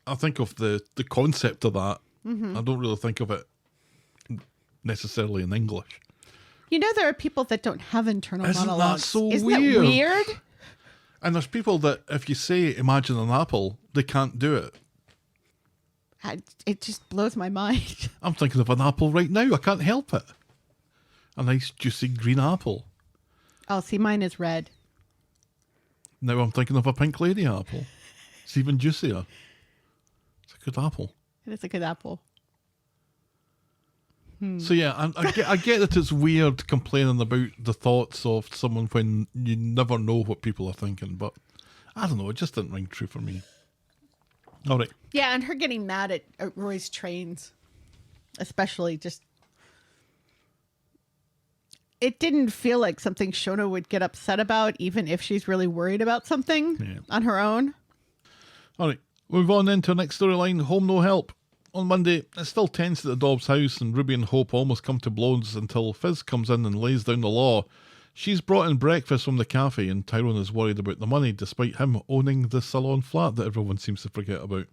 I think of the concept of that. Mm-hmm. I don't really think of it necessarily in English. You know, there are people that don't have internal Isn't monologues. that so Isn't weird? that weird? And there's people that if you say, imagine an apple, they can't do it. It just blows my mind. I'm thinking of an apple right now. I can't help it. A nice, juicy green apple. Oh, see, mine is red. Now I'm thinking of a pink lady apple. It's even juicier. It's a good apple. It is a good apple. So yeah, I get that it's weird complaining about the thoughts of someone when you never know what people are thinking, but I don't know, it just didn't ring true for me. All right. Yeah, and her getting mad at Roy's trains, especially, just... It didn't feel like something Shona would get upset about, even if she's really worried about something on her own. All right, move on then to our next storyline, Home No Help. On Monday, it's still tense at the Dobbs house, and Ruby and Hope almost come to blows until Fiz comes in and lays down the law. She's brought in breakfast from the cafe, and Tyrone is worried about the money, despite him owning the salon flat that everyone seems to forget about.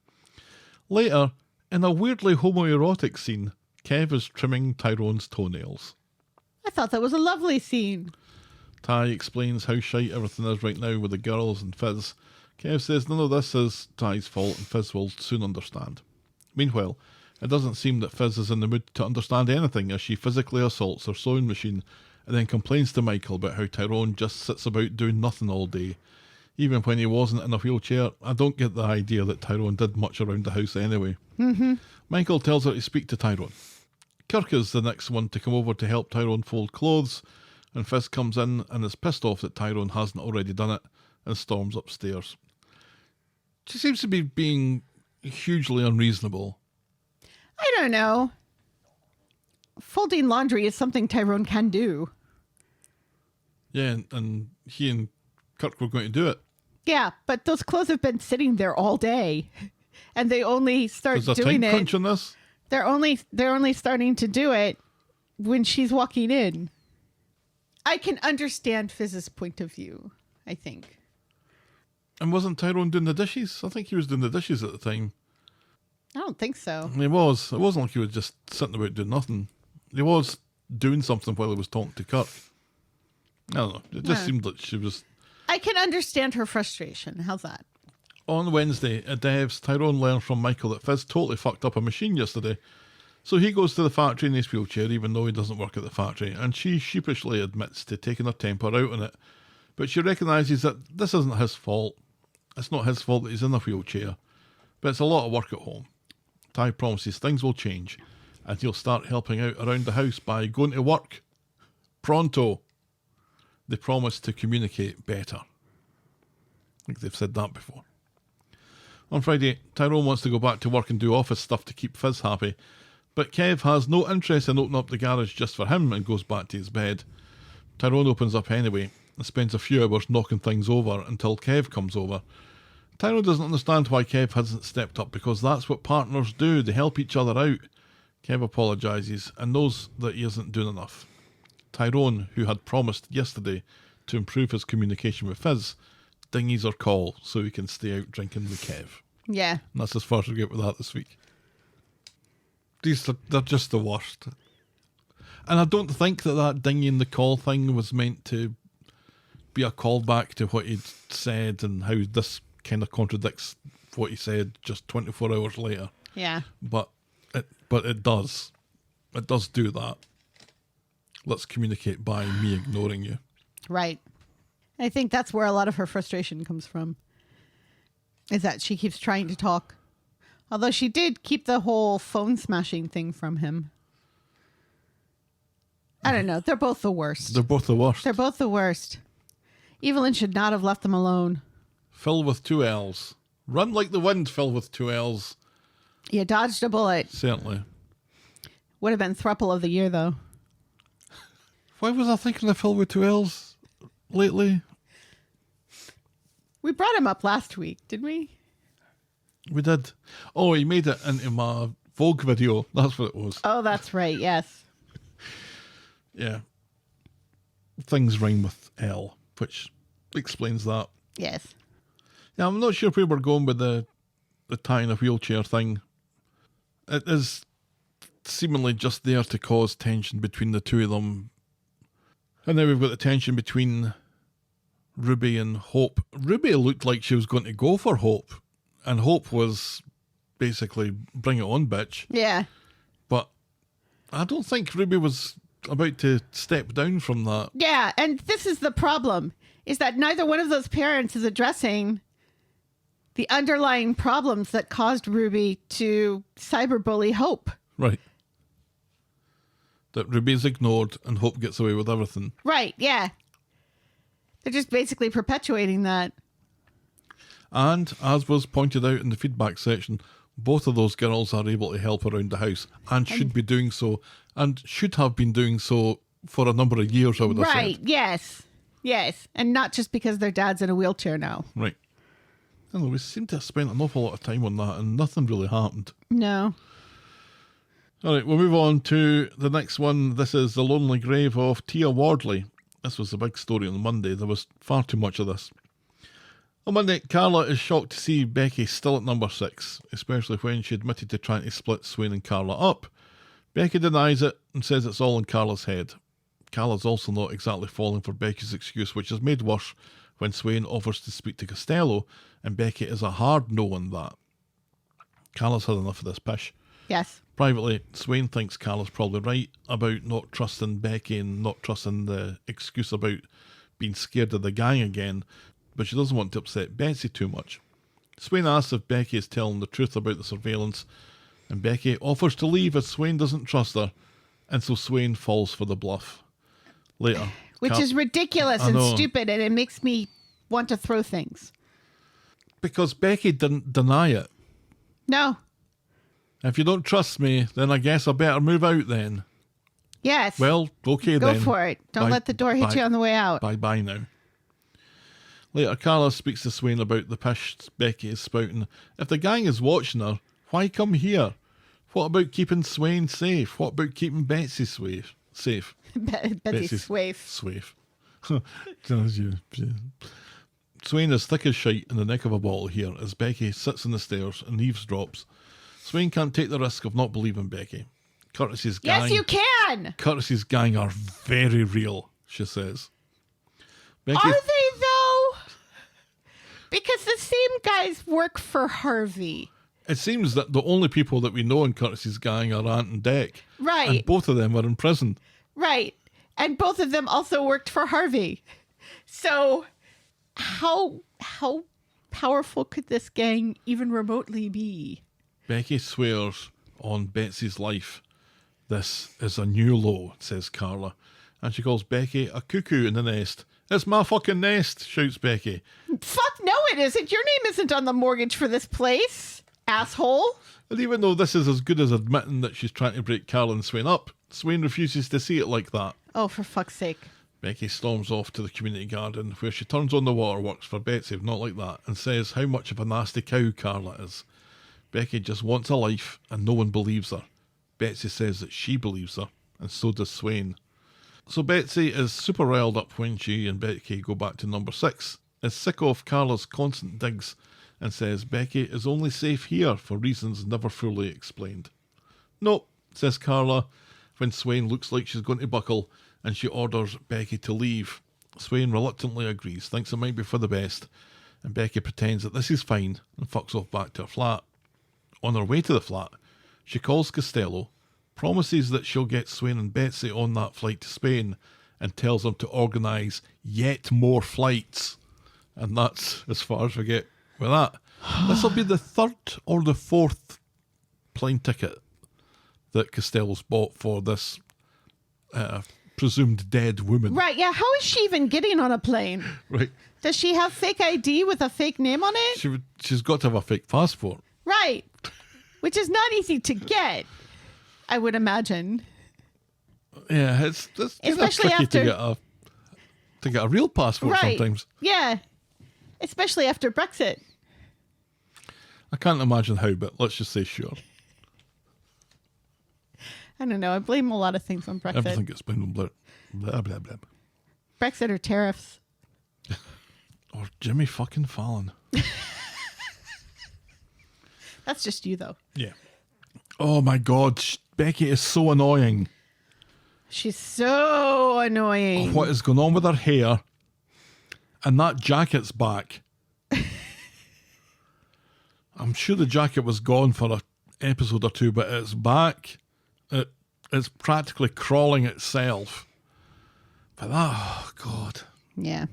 Later, in a weirdly homoerotic scene, Kev is trimming Tyrone's toenails. I thought that was a lovely scene. Ty explains how shite everything is right now with the girls and Fiz. Kev says none of this is Ty's fault, and Fiz will soon understand. Meanwhile, it doesn't seem that Fiz is in the mood to understand anything as she physically assaults her sewing machine and then complains to Michael about how Tyrone just sits about doing nothing all day. Even when he wasn't in a wheelchair, I don't get the idea that Tyrone did much around the house anyway. Mm-hmm. Michael tells her to speak to Tyrone. Kirk is the next one to come over to help Tyrone fold clothes, and Fiz comes in and is pissed off that Tyrone hasn't already done it and storms upstairs. She seems to be being hugely unreasonable. I don't know. Folding laundry is something Tyrone can do. Yeah, and he and Kirk were going to do it. Yeah, but those clothes have been sitting there all day, and they only start There's a doing time it. crunch on this. They're only starting to do it when she's walking in. I can understand Fiz's point of view, I think. And wasn't Tyrone doing the dishes? I think he was doing the dishes at the time. I don't think so. He was. It wasn't like he was just sitting about doing nothing. He was doing something while he was talking to Kirk. I don't know. It just seemed like she was... I can understand her frustration. How's that? On Wednesday, at Devs, Tyrone learned from Michael that Fiz totally fucked up a machine yesterday. So he goes to the factory in his wheelchair, even though he doesn't work at the factory, and she sheepishly admits to taking her temper out on it. But she recognises that this isn't his fault. It's not his fault that he's in a wheelchair. But it's a lot of work at home. Ty promises things will change, and he'll start helping out around the house by going to work. Pronto. They promise to communicate better. I think they've said that before. On Friday, Tyrone wants to go back to work and do office stuff to keep Fiz happy, but Kev has no interest in opening up the garage just for him and goes back to his bed. Tyrone opens up anyway and spends a few hours knocking things over until Kev comes over. Tyrone doesn't understand why Kev hasn't stepped up because that's what partners do, they help each other out. Kev apologises and knows that he isn't doing enough. Tyrone, who had promised yesterday to improve his communication with Fiz, dingies her call so he can stay out drinking with Kev. Yeah. And that's as far as we get with that this week. They're just the worst. And I don't think that dinging the call thing was meant to be a callback to what he'd said and how this kind of contradicts what he said just 24 hours later. Yeah. But it does. It does do that. Let's communicate by me ignoring you. Right. I think that's where a lot of her frustration comes from. Is that she keeps trying to talk. Although she did keep the whole phone smashing thing from him. I don't know. They're both the worst. They're both the worst. They're both the worst. Evelyn should not have left them alone. Phil with 2 L's. Run like the wind, Phil with 2 L's. You dodged a bullet. Certainly. Would have been thruple of the year, though. Why was I thinking of Phil with 2 L's lately? We brought him up last week, didn't we? We did. Oh, he made it into my Vogue video. That's what it was. Oh, that's right. Yes. Yeah. Things rhyme with L, which explains that. Yes. Yeah, I'm not sure where we're going with the tying a wheelchair thing. It is seemingly just there to cause tension between the two of them. And then we've got the tension between Ruby and Hope. Ruby looked like she was going to go for Hope, and Hope was basically bring it on, bitch. Yeah. But I don't think Ruby was about to step down from that. Yeah, and this is the problem, is that neither one of those parents is addressing the underlying problems that caused Ruby to cyberbully Hope. Right. That Ruby is ignored and Hope gets away with everything. Right, yeah. They're just basically perpetuating that. And, as was pointed out in the feedback section, both of those girls are able to help around the house and should be doing so, and should have been doing so for a number of years, I would have said. Right, yes. Yes. And not just because their dad's in a wheelchair now. Right. I don't know, we seem to have spent an awful lot of time on that and nothing really happened. No. All right, we'll move on to the next one. This is The Lonely Grave of Tia Wardley. This was the big story on Monday. There was far too much of this. On Monday, Carla is shocked to see Becky still at number 6, especially when she admitted to trying to split Swain and Carla up. Becky denies it and says it's all in Carla's head. Carla's also not exactly falling for Becky's excuse, which is made worse when Swain offers to speak to Costello, and Becky is a hard no on that. Carla's had enough of this pish. Yes. Privately, Swain thinks Carla's probably right about not trusting Becky and not trusting the excuse about being scared of the gang again, but she doesn't want to upset Betsy too much. Swain asks if Becky is telling the truth about the surveillance, and Becky offers to leave as Swain doesn't trust her, and so Swain falls for the bluff. Later. Which is ridiculous I and know. stupid, and it makes me want to throw things. Because Becky didn't deny it. No. If you don't trust me, then I guess I better move out then. Yes. Well, okay Go then. for it. Don't Bye- let the door hit bye- you on the way out. Bye-bye now. Later, Carla speaks to Swain about the pish Becky is spouting. If the gang is watching her, why come here? What about keeping Swain safe? What about keeping Betsy safe? Betty Swaif. Swain is thick as shite in the neck of a bottle here as Becky sits on the stairs and eavesdrops. Swain can't take the risk of not believing Becky. Curtis's gang. Yes, you can. Curtis's gang are very real, she says. Becky, Are they, though? Because the same guys work for Harvey. it seems that the only people that we know in Curtis's gang are Ant and Dec. Right. And both of them are in prison. Right. And both of them also worked for Harvey. So how powerful could this gang even remotely be? Becky swears on Betsy's life. This is a new low, says Carla. And she calls Becky a cuckoo in the nest. It's my fucking nest, shouts Becky. Fuck no, it isn't. Your name isn't on the mortgage for this place, asshole. And even though this is as good as admitting that she's trying to break Carla and Swain up, Swain refuses to see it like that. Oh, for fuck's sake. Becky storms off to the community garden where she turns on the waterworks for Betsy, not like that, and says how much of a nasty cow Carla is. Becky just wants a life and no one believes her. Betsy says that she believes her, and so does Swain. So Betsy is super riled up when she and Becky go back to number 6, is sick of Carla's constant digs, and says Becky is only safe here for reasons never fully explained. Nope, says Carla, when Swain looks like she's going to buckle, and she orders Becky to leave. Swain reluctantly agrees, thinks it might be for the best, and Becky pretends that this is fine and fucks off back to her flat. On her way to the flat, she calls Costello, promises that she'll get Swain and Betsy on that flight to Spain, and tells them to organise yet more flights. And that's as far as we get with that. This will be the 3rd or the 4th plane ticket that Costello's bought for this presumed dead woman. Right, yeah. How is she even getting on a plane? Right. Does she have fake ID with a fake name on it? She's got to have a fake passport. Right. Which is not easy to get, I would imagine. Yeah, it's Especially tricky after to get a real passport sometimes. Yeah. Especially after Brexit. I can't imagine how, but let's just say sure. I don't know. I blame a lot of things on Brexit. Everything gets blamed on blah, blah. Brexit or tariffs. Or Jimmy fucking Fallon. That's just you, though. Yeah. Oh my God, Becky is so annoying. She's so annoying. What is going on with her hair? And that jacket's back. I'm sure the jacket was gone for an episode or two, but it's back. It's practically crawling itself. But oh God. Yeah.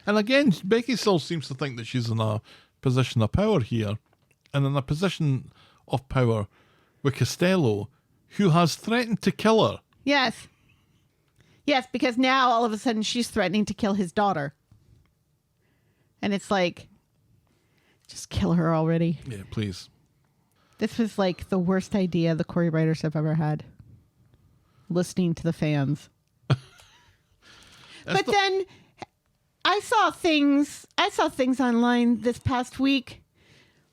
And again, Becky still seems to think that she's in a position of power here. And in a position of power with Costello, who has threatened to kill her. Yes. Yes, because now all of a sudden she's threatening to kill his daughter. And it's like, just kill her already. Yeah, please. This was like the worst idea the Corrie writers have ever had. Listening to the fans. But then I saw things online this past week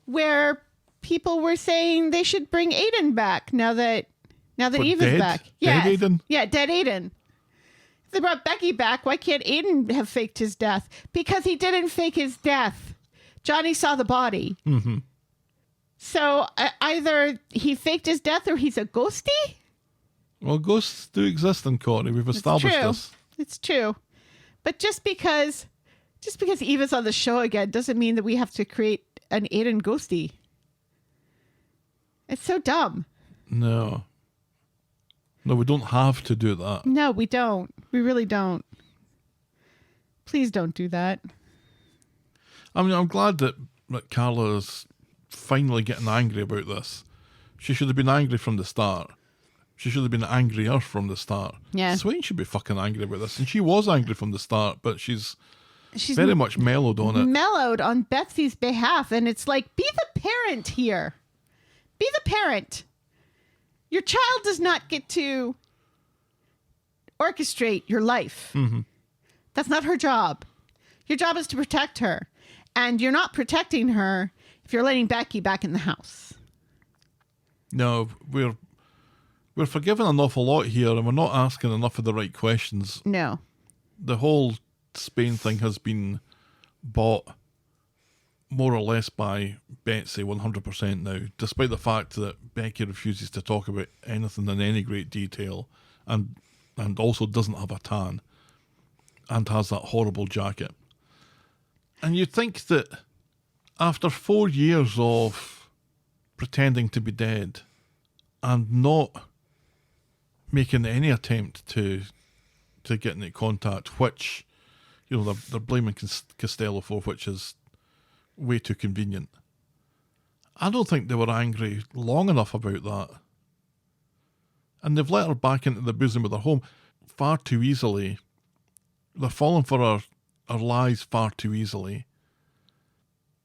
where people were saying they should bring Aiden back now that Eve is back. Dead Aiden? Yeah, dead Aiden. If they brought Becky back, why can't Aiden have faked his death? Because he didn't fake his death. Johnny saw the body. Mm-hmm. So either he faked his death or he's a ghosty? Well, ghosts do exist in Corrie. We've established this. It's true. But just because Eva's on the show again doesn't mean that we have to create an Aiden ghosty. It's so dumb. No, we don't have to do that. No, we don't. We really don't. Please don't do that. I mean, I'm glad that Carla is finally getting angry about this. She should have been angry from the start. She should have been angrier from the start. Yeah. Swain should be fucking angry about this. And she was angry from the start, but she's very much mellowed on it. Mellowed on Betsy's behalf. And it's like, be the parent here. Be the parent. Your child does not get to orchestrate your life. Mm-hmm. That's not her job. Your job is to protect her. And you're not protecting her if you're letting Becky back in the house. No, we're forgiving an awful lot here, and we're not asking enough of the right questions. No. The whole Spain thing has been bought more or less by Betsy 100% now, despite the fact that Becky refuses to talk about anything in any great detail and also doesn't have a tan and has that horrible jacket. And you'd think that after 4 years of pretending to be dead and not making any attempt to get into contact, which, you know, they're blaming Costello for, which is way too convenient. I don't think they were angry long enough about that. And they've let her back into the bosom of their home far too easily. They're falling for her lies far too easily.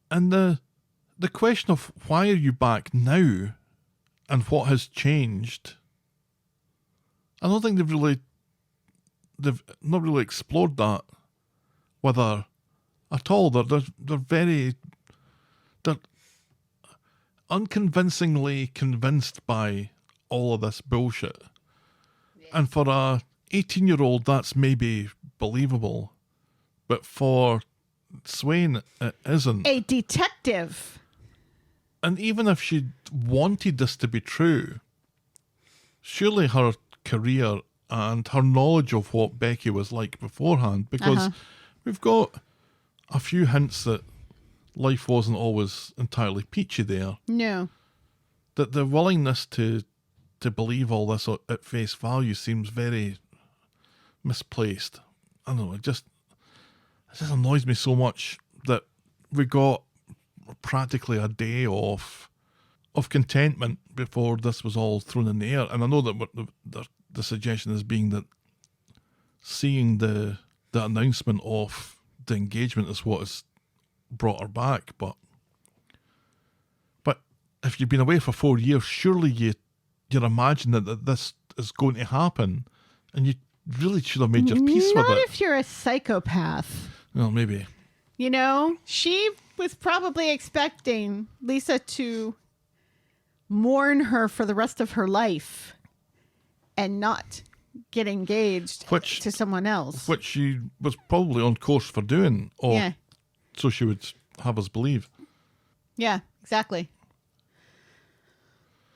And the question of why are you back now and what has changed, I don't think they've not really explored that with her at all. They're unconvincingly convinced by all of this bullshit. Yeah. And for a 18-year-old, that's maybe believable. But for Swain, it isn't. A detective. And even if she wanted this to be true, surely her career and her knowledge of what Becky was like beforehand, because we've got a few hints that life wasn't always entirely peachy there. No. That the willingness to believe all this at face value seems very misplaced. I don't know, it just annoys me so much that we got practically a day of contentment before this was all thrown in the air. And I know that the suggestion is being that seeing the announcement of the engagement is what has brought her back, but if you've been away for 4 years, surely you're imagining that this is going to happen, and you really should have made your peace with it. Not if you're a psychopath. Well, maybe. You know, she was probably expecting Lisa to mourn her for the rest of her life and not get engaged to someone else. Which she was probably on course for doing. Or so she would have us believe. Yeah, exactly.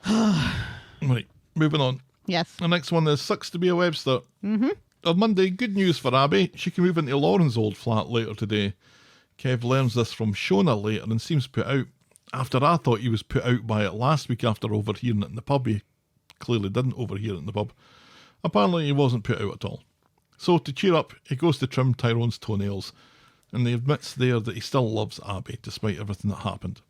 Right, moving on. Yes. The next one is Sucks to be a Webster. Mm-hmm. On Monday, good news for Abby. She can move into Lauren's old flat later today. Kev learns this from Shona later and seems put out. After I thought he was put out by it last week after overhearing it in the pub. He clearly didn't overhear it in the pub. Apparently he wasn't put out at all. So to cheer up, he goes to trim Tyrone's toenails, and he admits there that he still loves Abby despite everything that happened.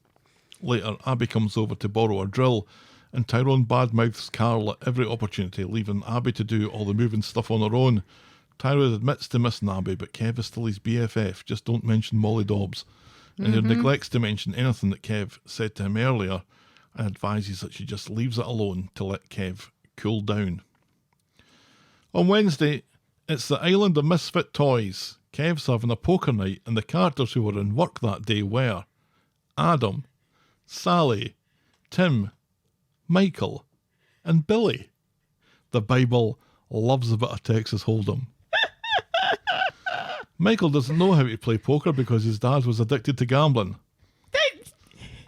Later, Abby comes over to borrow a drill, and Tyrone badmouths Carla at every opportunity, leaving Abby to do all the moving stuff on her own. Tyrone admits to missing Abby, but Kev is still his BFF, just don't mention Molly Dobbs. And he neglects to mention anything that Kev said to him earlier, and advises that she just leaves it alone to let Kev cool down. On Wednesday, it's the Island of Misfit Toys. Kev's having a poker night, and the characters who were in work that day were Adam, Sally, Tim, Michael, and Billy. The Bible loves a bit of Texas Hold'em. Michael doesn't know how to play poker because his dad was addicted to gambling.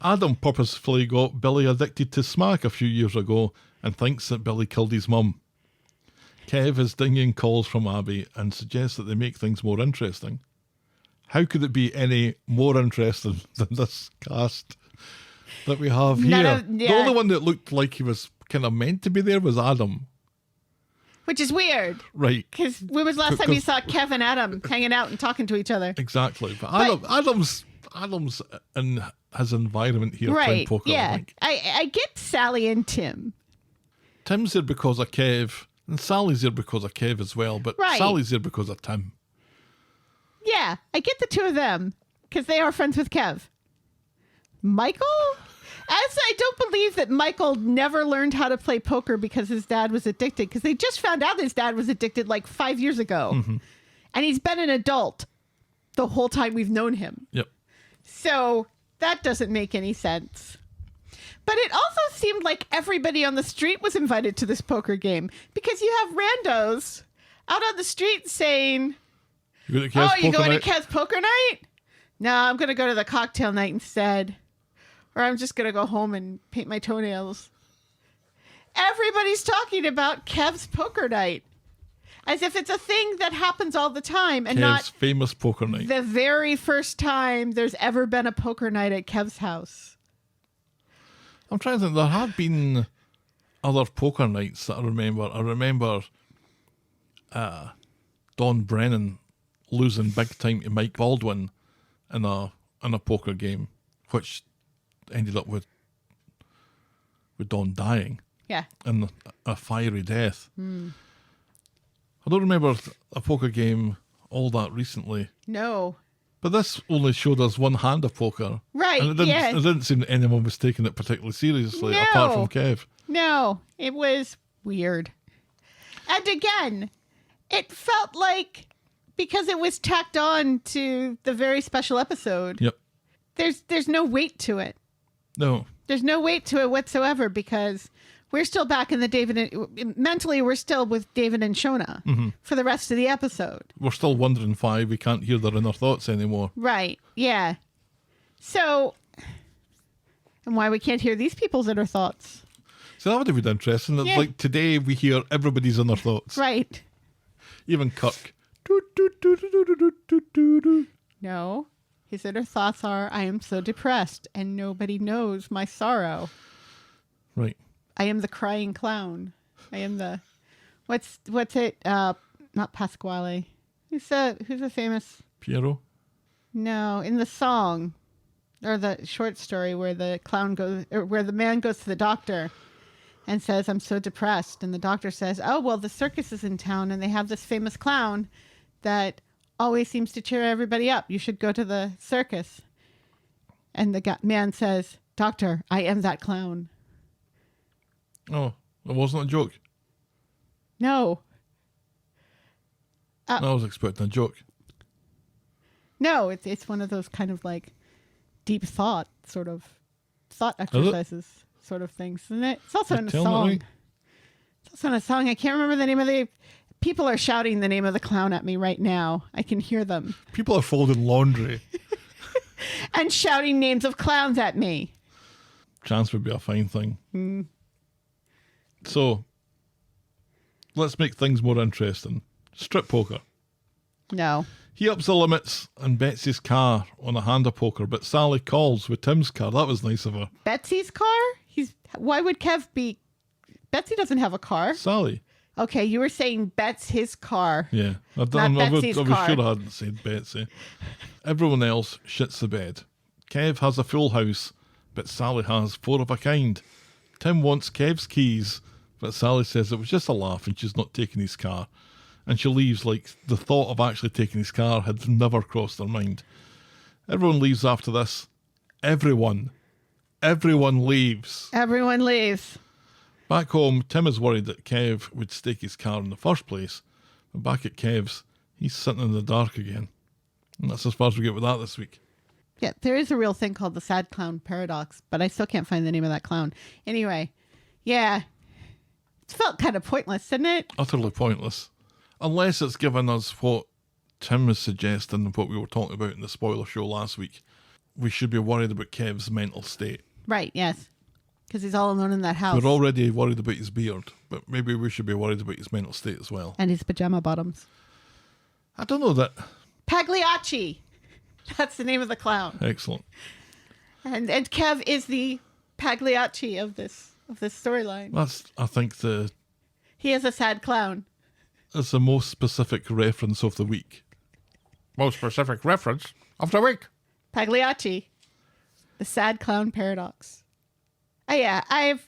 Adam purposefully got Billy addicted to smack a few years ago and thinks that Billy killed his mum. Kev is dinging calls from Abby and suggests that they make things more interesting. How could it be any more interesting than this cast that we have here? The only one that looked like he was kind of meant to be there was Adam. Which is weird. Right. Because when was the last time you saw Kev and Adam hanging out and talking to each other? Exactly. But Adam's in his environment here playing poker. Yeah. I get Sally and Tim. Tim's there because of Kev, and Sally's there because of Kev as well, but Sally's there because of Tim. Yeah, I get the two of them because they are friends with Kev. Michael? I don't believe that Michael never learned how to play poker because his dad was addicted, because they just found out his dad was addicted like 5 years ago. Mm-hmm. And he's been an adult the whole time we've known him. Yep. So that doesn't make any sense. But it also seemed like everybody on the street was invited to this poker game, because you have randos out on the street saying, you going to Kev's poker night? No, I'm going to go to the cocktail night instead. Or I'm just going to go home and paint my toenails. Everybody's talking about Kev's poker night. As if it's a thing that happens all the time. And Kev's not famous poker night. The very first time there's ever been a poker night at Kev's house. I'm trying to think. There have been other poker nights that I remember. I remember Don Brennan losing big time to Mike Baldwin in a poker game, which ended up with Don dying. Yeah. And a fiery death. I don't remember a poker game all that recently. No. But this only showed us one hand of poker. Right, and it didn't seem that anyone was taking it particularly seriously, No. apart from Kev. No, it was weird. And again, it felt like, because it was tacked on to the very special episode, Yep. there's no weight to it. No. There's no weight to it whatsoever, because we're still back in the mentally we're still with David and Shona for the rest of the episode. We're still wondering why we can't hear their inner thoughts anymore. Right, yeah. So, and why we can't hear these people's inner thoughts. So that would have been interesting. It's like today we hear everybody's inner thoughts. Right. Even Kirk. No. His inner thoughts are, I am so depressed and nobody knows my sorrow. Right. I am the crying clown. I am the, what's it? Not Pasquale. Who's a famous? Piero? No, in the song or the short story where the clown goes, or where the man goes to the doctor and says, I'm so depressed. And the doctor says, oh, well, the circus is in town and they have this famous clown that always seems to cheer everybody up. You should go to the circus. And the man says, Doctor, I am that clown. Oh, it wasn't a joke. No. I was expecting a joke. No, it's one of those kind of like deep thought exercises sort of things, isn't it? It's also in a song. It's also in a song. I can't remember the name of the... People are shouting the name of the clown at me right now. I can hear them. People are folding laundry. And shouting names of clowns at me. Chance would be a fine thing. So, let's make things more interesting. Strip poker. No. He ups the limits and bets his car on a hand of poker, but Sally calls with Tim's car. That was nice of her. Betsy's car? Why would Kev be... Betsy doesn't have a car. Sally. Okay, you were saying Bet's his car. Yeah. I was Betsy's car. sure I hadn't said Betsy. Everyone else shits the bed. Kev has a full house, but Sally has 4 of a kind. Tim wants Kev's keys, but Sally says it was just a laugh and she's not taking his car. And she leaves like the thought of actually taking his car had never crossed her mind. Everyone leaves after this. Everyone leaves. Everyone leaves. Back home, Tim is worried that Kev would stake his car in the first place. But back at Kev's, he's sitting in the dark again. And that's as far as we get with that this week. Yeah, there is a real thing called the sad clown paradox, but I still can't find the name of that clown. Anyway, yeah. It felt kind of pointless, didn't it? Utterly pointless. Unless it's given us what Tim is suggesting and what we were talking about in the spoiler show last week. We should be worried about Kev's mental state. Right, yes. Because he's all alone in that house. We're already worried about his beard, but maybe we should be worried about his mental state as well. And his pajama bottoms. I don't know that. Pagliacci. That's the name of the clown. Excellent. And Kev is the Pagliacci of this storyline. That's, I think, He is a sad clown. That's the most specific reference of the week. Most specific reference of the week. Pagliacci. The sad clown paradox. Yeah, I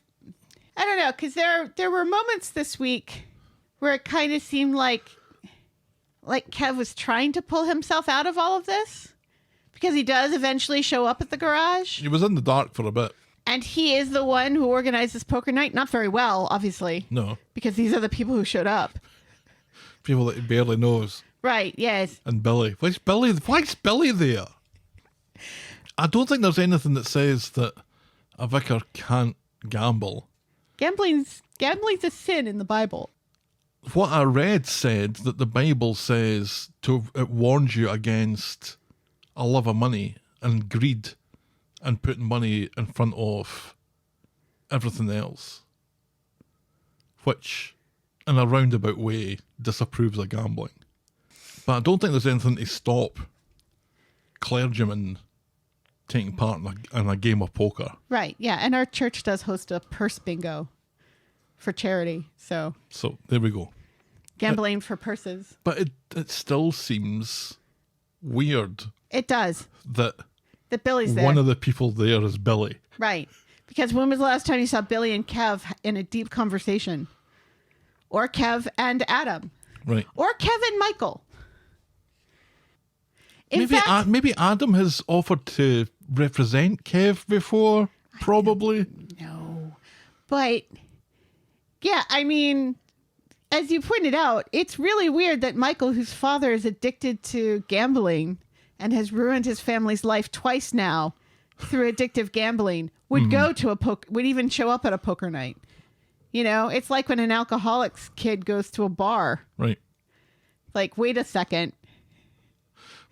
don't know, because there were moments this week where it kind of seemed like Kev was trying to pull himself out of all of this, because he does eventually show up at the garage. He was in the dark for a bit. And he is the one who organized this poker night. Not very well, obviously. No. Because these are the people who showed up. People that he barely knows. Right, yes. And Billy. Why's Billy there? I don't think there's anything that says that a vicar can't gamble. Gambling's a sin in the Bible. What I read said that the Bible says it warns you against a love of money and greed and putting money in front of everything else, which in a roundabout way disapproves of gambling. But I don't think there's anything to stop clergymen taking part in a game of poker. Right, yeah. And our church does host a purse bingo for charity. So there we go. Gambling for purses. But it still seems weird. It does. That Billy's there. One of the people there is Billy. Right. Because when was the last time you saw Billy and Kev in a deep conversation? Or Kev and Adam. Right. Or Kev and Michael. Maybe Adam has offered to represent Kev before, probably. No. But, yeah, I mean, as you pointed out, it's really weird that Michael, whose father is addicted to gambling and has ruined his family's life twice now through addictive gambling, would go to would even show up at a poker night. You know, it's like when an alcoholic's kid goes to a bar. Right. Like, wait a second.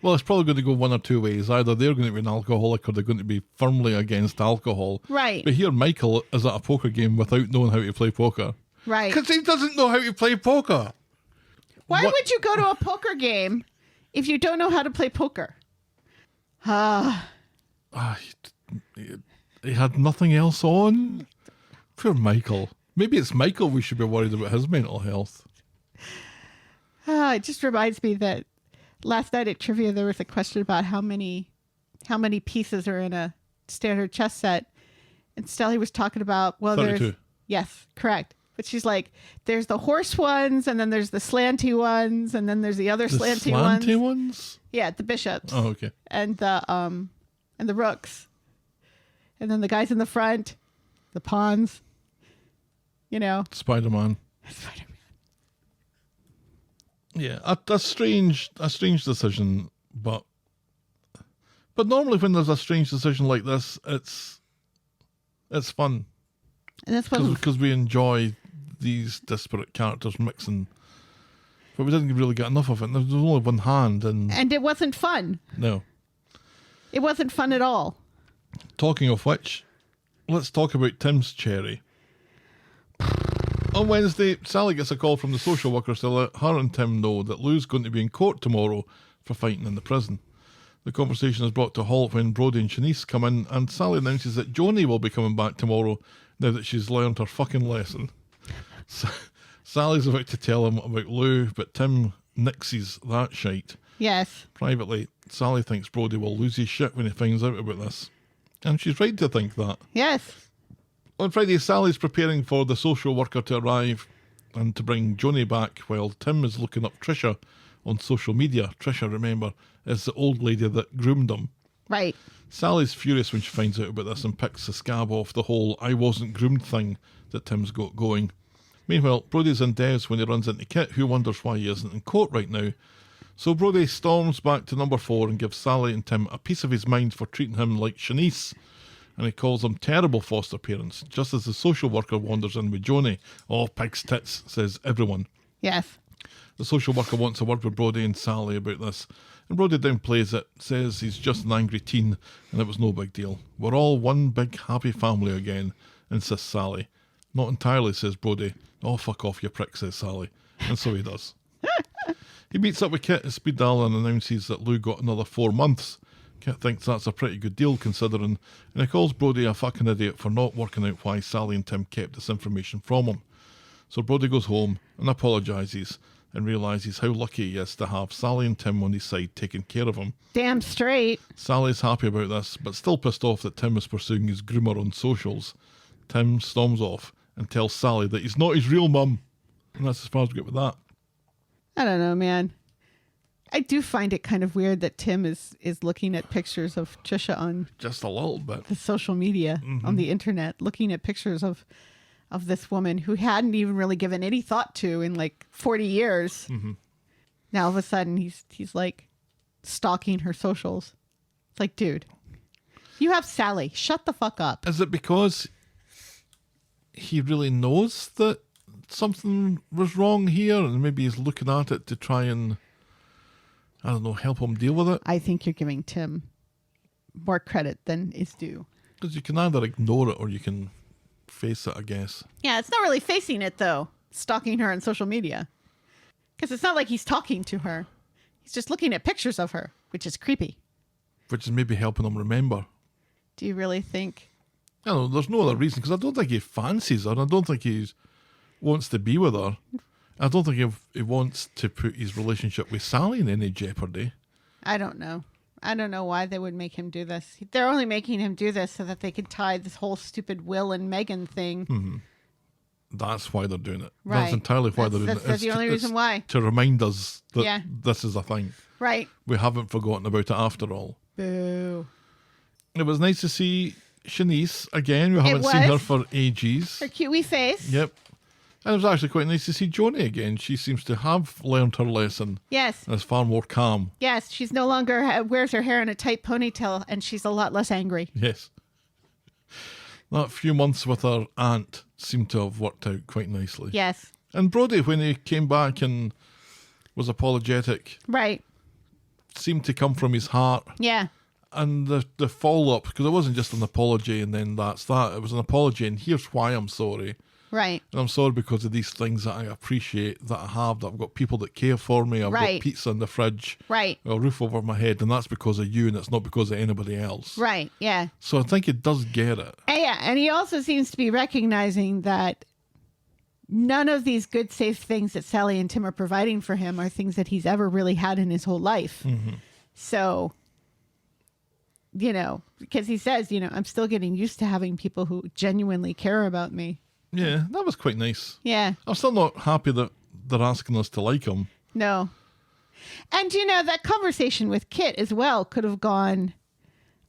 Well, it's probably going to go one or two ways. Either they're going to be an alcoholic or they're going to be firmly against alcohol. Right. But here Michael is at a poker game without knowing how to play poker. Right. Because he doesn't know how to play poker. Why would you go to a poker game if you don't know how to play poker? He had nothing else on. Poor Michael. Maybe it's Michael we should be worried about his mental health. It just reminds me that last night at trivia there was a question about how many pieces are in a standard chess set, and Stelly was talking about 32. Yes, correct. But she's like, there's the horse ones, and then there's the slanty ones, and then there's the other slanty ones. Slanty ones? Yeah, the bishops. Oh, okay. And the rooks, and then the guys in the front, the pawns. You know, Spider-Man. Yeah, a strange decision, but normally when there's a strange decision like this, it's fun. And that's what because we enjoy these disparate characters mixing, but we didn't really get enough of it. There's only one hand, and it wasn't fun. No, It wasn't fun at all. Talking of which, let's talk about Tim's cherry. On Wednesday, Sally gets a call from the social worker to let her and Tim know that Lou's going to be in court tomorrow for fighting in the prison. The conversation is brought to a halt when Brodie and Shanice come in, and Sally announces that Joanie will be coming back tomorrow now that she's learned her fucking lesson. Sally's about to tell him about Lou, but Tim nixes that shite. Yes. Privately, Sally thinks Brodie will lose his shit when he finds out about this. And she's right to think that. Yes. On Friday, Sally's preparing for the social worker to arrive and to bring Joanie back while Tim is looking up Trisha on social media. Trisha, remember, is the old lady that groomed him. Right. Sally's furious when she finds out about this and picks the scab off the whole I wasn't groomed thing that Tim's got going. Meanwhile, Brodie's in Dev's when he runs into Kit, who wonders why he isn't in court right now. So Brodie storms back to number 4 and gives Sally and Tim a piece of his mind for treating him like Shanice. And he calls them terrible foster parents, just as the social worker wanders in with Joanie. Oh, pig's tits, says everyone. Yes. The social worker wants a word with Brodie and Sally about this. And Brodie downplays it, says he's just an angry teen and it was no big deal. We're all one big happy family again, insists Sally. Not entirely, says Brodie. Oh, fuck off, you prick, says Sally. And so he does. He meets up with Kit at Speed Dial and announces that Lou got another 4 months. Kit thinks that's a pretty good deal considering, and he calls Brodie a fucking idiot for not working out why Sally and Tim kept this information from him. So Brodie goes home and apologises and realises how lucky he is to have Sally and Tim on his side taking care of him. Damn straight. Sally's happy about this, but still pissed off that Tim is pursuing his groomer on socials. Tim storms off and tells Sally that he's not his real mum. And that's as far as we get with that. I don't know, man. I do find it kind of weird that Tim is looking at pictures of Trisha on just a little bit the social media, on the internet, looking at pictures of this woman who hadn't even really given any thought to in like 40 years. Mm-hmm. Now all of a sudden he's like stalking her socials. It's like, dude, you have Sally. Shut the fuck up. Is it because he really knows that something was wrong here and maybe he's looking at it to try and, I don't know, help him deal with it? I think you're giving Tim more credit than is due. Because you can either ignore it or you can face it, I guess. Yeah, it's not really facing it, though, stalking her on social media. Because it's not like he's talking to her. He's just looking at pictures of her, which is creepy. Which is maybe helping him remember. Do you really think? I don't know, there's no other reason, because I don't think he fancies her. I don't think he wants to be with her. I don't think he wants to put his relationship with Sally in any jeopardy. I don't know. I don't know why they would make him do this. They're only making him do this so that they could tie this whole stupid Will and Megan thing. Mm-hmm. That's why they're doing it. Right. That's entirely why they're doing it. That's the only reason why. To remind us that this is a thing. Right. We haven't forgotten about it after all. Boo. It was nice to see Shanice again. We haven't seen her for ages. Her cute wee face. Yep. And it was actually quite nice to see Joanie again. She seems to have learned her lesson. Yes. And is far more calm. Yes, she's no longer wears her hair in a tight ponytail, and she's a lot less angry. Yes. That few months with her aunt seemed to have worked out quite nicely. Yes. And Brodie, when he came back and was apologetic, right, seemed to come from his heart. Yeah. And the follow-up, because it wasn't just an apology and then that's that. It was an apology and here's why I'm sorry. Right. And I'm sorry because of these things that I appreciate, that I have, that I've got people that care for me, I've got pizza in the fridge, right, a roof over my head, and that's because of you and it's not because of anybody else. Right, yeah. So I think he does get it. Yeah, and he also seems to be recognizing that none of these good, safe things that Sally and Tim are providing for him are things that he's ever really had in his whole life. Mm-hmm. So, you know, because he says, you know, I'm still getting used to having people who genuinely care about me. Yeah, that was quite nice. Yeah. I'm still not happy that they're asking us to like him. No. And, you know, that conversation with Kit as well could have gone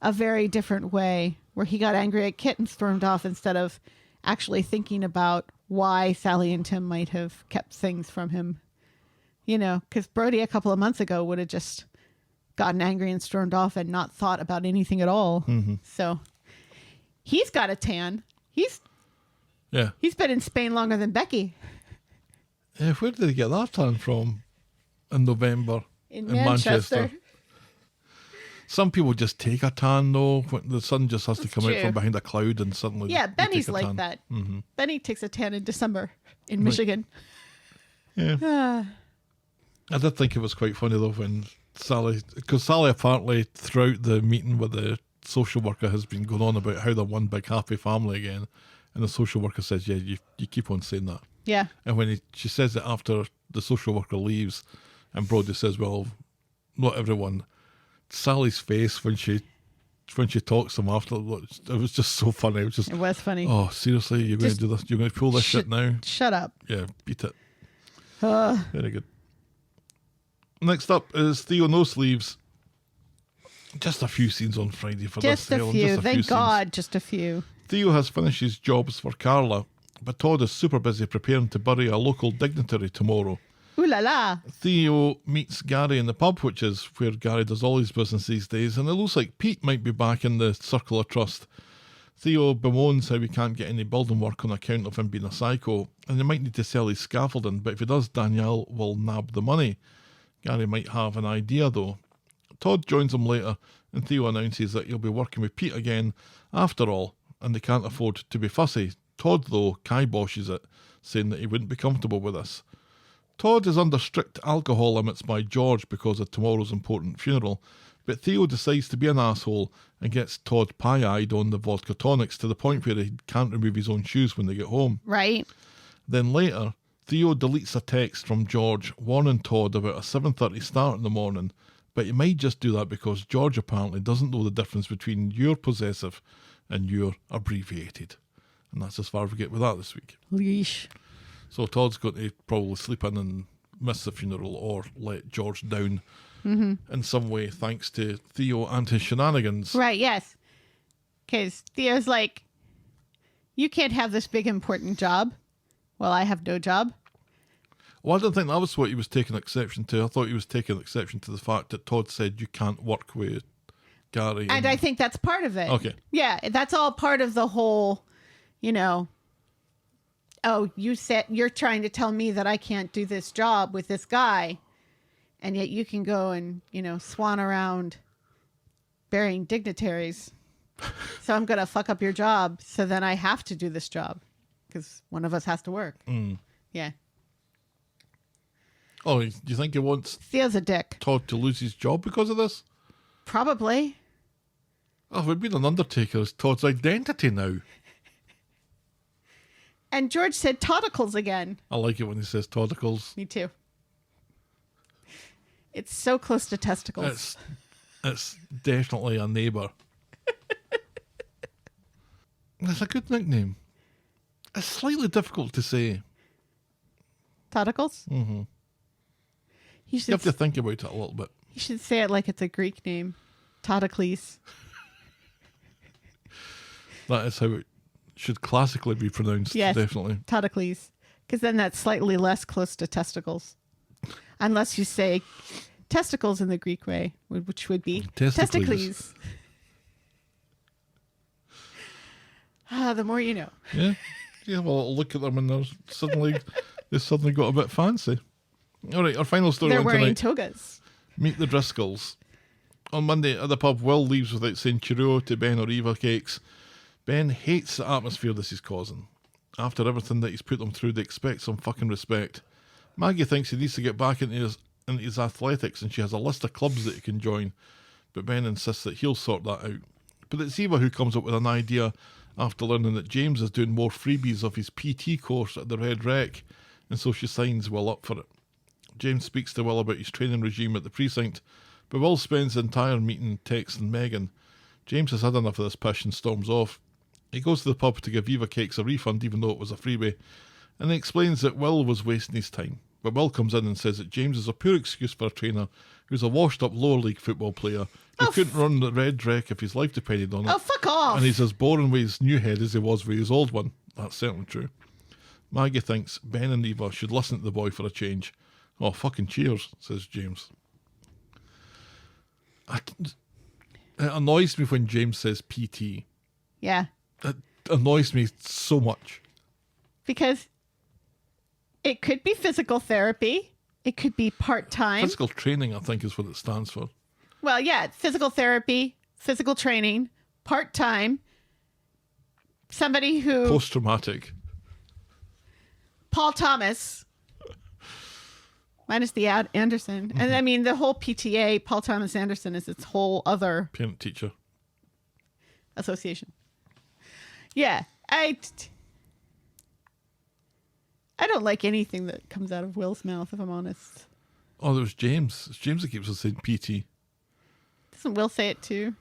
a very different way, where he got angry at Kit and stormed off instead of actually thinking about why Sally and Tim might have kept things from him. You know, because Brodie a couple of months ago would have just gotten angry and stormed off and not thought about anything at all. Mm-hmm. So he's got a tan. He's been in Spain longer than Becky. Yeah, where did he get that tan from in November? In Manchester. Some people just take a tan, though. When the sun just has to come out true. from behind a cloud and suddenly. Yeah, they Benny's take a like tan. that. Mm-hmm. Benny takes a tan in December in Michigan. Yeah. I did think it was quite funny, though, when Sally. Because Sally apparently, throughout the meeting with the social worker, has been going on about how they're one big happy family again. And the social worker says, yeah, you keep on saying that. Yeah. And when she says it after the social worker leaves, and Brody says, well, not everyone. Sally's face when she talks to him after, it was just so funny. It was funny. Oh, seriously? You're going to do this? You're going to pull this shit now? Shut up. Yeah, beat it. Very good. Next up is Theo No Sleeves. Just a few scenes on Friday for Just this. a few. Thank God, just a few. Theo has finished his jobs for Carla, but Todd is super busy preparing to bury a local dignitary tomorrow. Ooh la la. Theo meets Gary in the pub, which is where Gary does all his business these days, and it looks like Pete might be back in the circle of trust. Theo bemoans how he can't get any building work on account of him being a psycho, and he might need to sell his scaffolding, but if he does, Danielle will nab the money. Gary might have an idea, though. Todd joins him later, and Theo announces that he'll be working with Pete again after all, and they can't afford to be fussy. Todd, though, kiboshes it, saying that he wouldn't be comfortable with this. Todd is under strict alcohol limits by George because of tomorrow's important funeral, but Theo decides to be an asshole and gets Todd pie-eyed on the vodka tonics to the point where he can't remove his own shoes when they get home. Right. Then later, Theo deletes a text from George warning Todd about a 7:30 start in the morning, but he might just do that because George apparently doesn't know the difference between your possessive and your abbreviated. And that's as far as we get with that this week. Leash. So Todd's going to probably sleep in and miss the funeral or let George down in some way thanks to Theo and his shenanigans. Right, yes. Because Theo's like, you can't have this big important job. Well, I have no job. Well, I don't think that was what he was taking exception to. I thought he was taking exception to the fact that Todd said you can't work with Gary. And I think that's part of it. Okay. Yeah, that's all part of the whole, oh, you said you're trying to tell me that I can't do this job with this guy, and yet you can go and, swan around burying dignitaries. So I'm going to fuck up your job. So then I have to do this job because one of us has to work. Yeah. Oh, do you think he wants Theo's a dick. Todd to lose his job because of this? Probably. Oh, if we'd been an Undertaker, it's Todd's identity now. And George said Toddicles again. I like it when he says Toddicles. Me too. It's so close to testicles. It's definitely a neighbour. That's a good nickname. It's slightly difficult to say. Toddicles? Mm-hmm. You have to think about it a little bit. You should say it like it's a Greek name. Toddicles. That is how it should classically be pronounced, Yes, definitely. Toddicles. Because then that's slightly less close to testicles. Unless you say testicles in the Greek way, which would be testicles. The more you know. Yeah. Yeah, well, look at them and they suddenly got a bit fancy. All right, our final story They're on wearing tonight. togas. Meet the Driscolls. On Monday at the pub, Will leaves without saying cheerio to Ben or Eva Cakes. Ben hates the atmosphere this is causing. After everything that he's put them through, they expect some fucking respect. Maggie thinks he needs to get back into his athletics and she has a list of clubs that he can join, but Ben insists that he'll sort that out. But it's Eva who comes up with an idea after learning that James is doing more freebies of his PT course at the Red Rec, and so she signs Will up for it. James speaks to Will about his training regime at the precinct, but Will spends the entire meeting texting Megan. James has had enough of this pish and storms off. He goes to the pub to give Eva Cakes a refund even though it was a freebie, and he explains that Will was wasting his time. But Will comes in and says that James is a poor excuse for a trainer who's a washed-up lower league football player who couldn't run the Red Rec if his life depended on it. Oh, fuck off! And he's as boring with his new head as he was with his old one. That's certainly true. Maggie thinks Ben and Eva should listen to the boy for a change. Oh, fucking cheers, says James. It annoys me when James says PT. Yeah. It annoys me so much. Because it could be physical therapy. It could be part-time. Physical training, I think, is what it stands for. Well, yeah, physical therapy, physical training, part-time. Somebody who... Post-traumatic. Paul Thomas. Minus the Anderson. And I mean, the whole PTA, Paul Thomas Anderson, is its whole other... Parent-teacher. Association. Yeah, I don't like anything that comes out of Will's mouth, if I'm honest. Oh, there was James. It's James that keeps us saying PT. Doesn't Will say it too?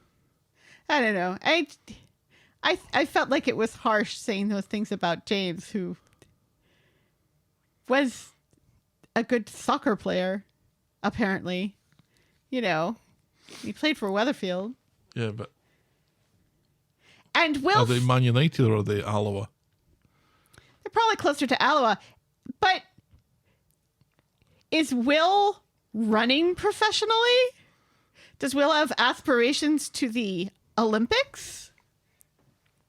I don't know. I felt like it was harsh saying those things about James, who was a good soccer player, apparently. You know, he played for Weatherfield. Yeah, but... And Will... Are they Man United or are they Alloa? They're probably closer to Alloa. But is Will running professionally? Does Will have aspirations to the Olympics?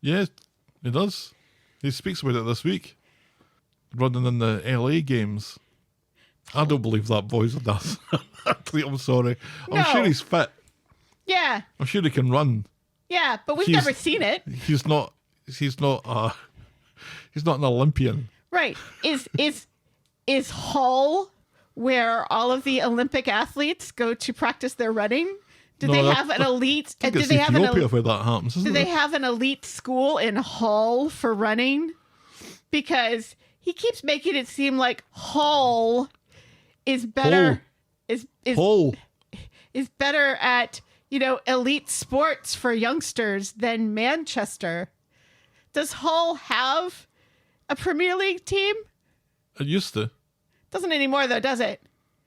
Yeah, he does. He speaks about it this week. Running in the LA games. I don't believe that boy's a does. I'm sorry. I'm sure he's fit. Yeah. I'm sure he can run. Yeah, but we've never seen it. He's not an Olympian. Right. Is Hull where all of the Olympic athletes go to practice their running? Do they have an elite? I think it's Ethiopia where that happens, isn't do they have an elite school in Hull for running? Because he keeps making it seem like Hull is better. Hull is better at, elite sports for youngsters than Manchester. Does Hull have a Premier League team? It used to. Doesn't anymore, though, does it?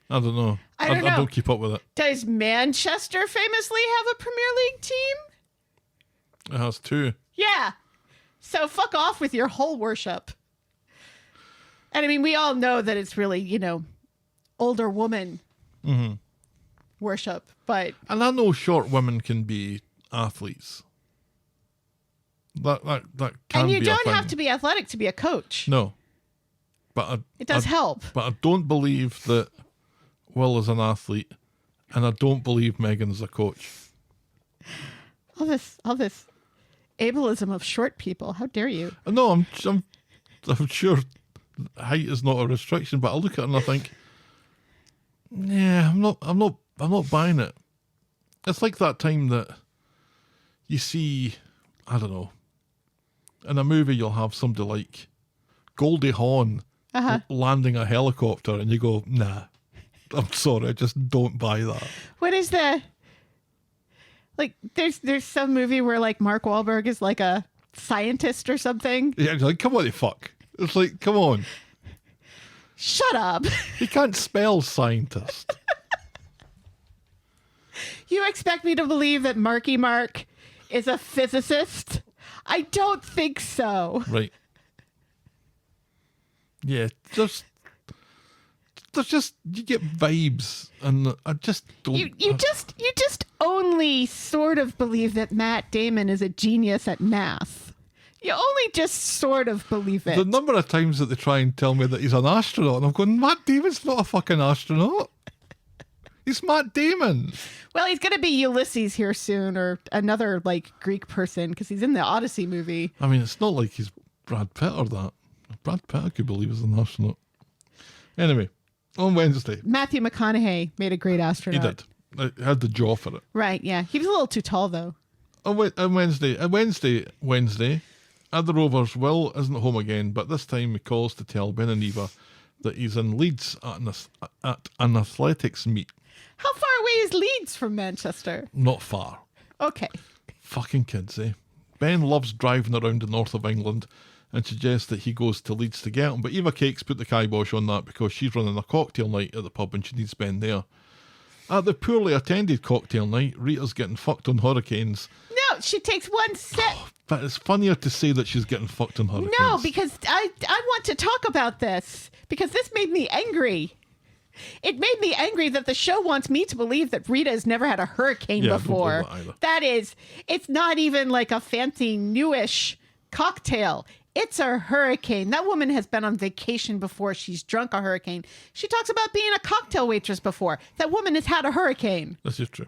I don't know. I don't know. I don't keep up with it. Does Manchester famously have a Premier League team? It has two. Yeah. So fuck off with your Hull worship. And I mean, we all know that it's really, older woman worship, but... And I know short women can be athletes. That can be a thing. And you don't have to be athletic to be a coach. No. But it does help. But I don't believe that Will is an athlete, and I don't believe Megan is a coach. All this ableism of short people. How dare you? No, I'm sure height is not a restriction, but I look at it and I think, yeah, I'm not buying it. It's like that time that you see, I don't know, in a movie you'll have somebody like Goldie Hawn landing a helicopter, and you go, nah, I'm sorry, I just don't buy that. What is there's some movie where like Mark Wahlberg is like a scientist or something. Yeah, it's like, come on, you fuck. It's like, come on. Shut up. He can't spell scientist. You expect me to believe that Marky Mark is a physicist? I don't think so. Right. Yeah, there's just you get vibes, and I just don't. You just only sort of believe that Matt Damon is a genius at math. You only just sort of believe it. The number of times that they try and tell me that he's an astronaut, and I'm going, Matt Damon's not a fucking astronaut. He's Matt Damon. Well, he's going to be Ulysses here soon, or another like Greek person, because he's in the Odyssey movie. I mean, it's not like he's Brad Pitt or that. Brad Pitt, I could believe, is an astronaut. Anyway, on Wednesday, Matthew McConaughey made a great astronaut. He did. He had the jaw for it. Right, yeah. He was a little too tall, though. On Wednesday, at the Rovers, Will isn't home again, but this time he calls to tell Ben and Eva that he's in Leeds at an athletics meet. How far away is Leeds from Manchester? Not far. Okay. Fucking kids, eh? Ben loves driving around the north of England and suggests that he goes to Leeds to get him, but Eva Cakes put the kibosh on that because she's running a cocktail night at the pub and she needs Ben there. At the poorly attended cocktail night, Rita's getting fucked on hurricanes. No, she takes one sip. But it's funnier to say that she's getting fucked on hurricanes. No, because I want to talk about this, because this made me angry. It made me angry that the show wants me to believe that Rita has never had a hurricane before. I don't believe that either. It's not even like a fancy newish cocktail. It's a hurricane. That woman has been on vacation before. She's drunk a hurricane. She talks about being a cocktail waitress before. That woman has had a hurricane. This is true.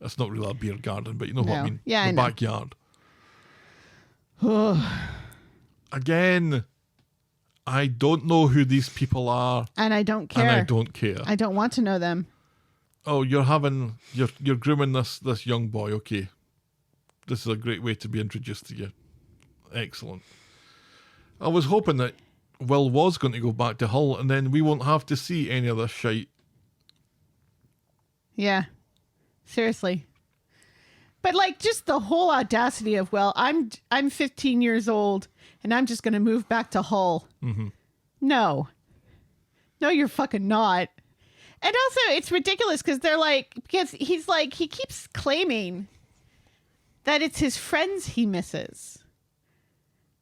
It's not really a beer garden, but you know what I No. mean. Yeah, the I know. backyard. Again, I don't know who these people are. And I don't care. And I don't care. I don't want to know them. Oh, you're grooming this young boy. Okay, this is a great way to be introduced to you. Excellent. I was hoping that Will was going to go back to Hull, and then we won't have to see any of this shite. Yeah. Seriously. But like just the whole audacity of, well, I'm 15 years old and I'm just going to move back to Hull. Mm-hmm. No, you're fucking not. And also it's ridiculous because he keeps claiming that it's his friends he misses.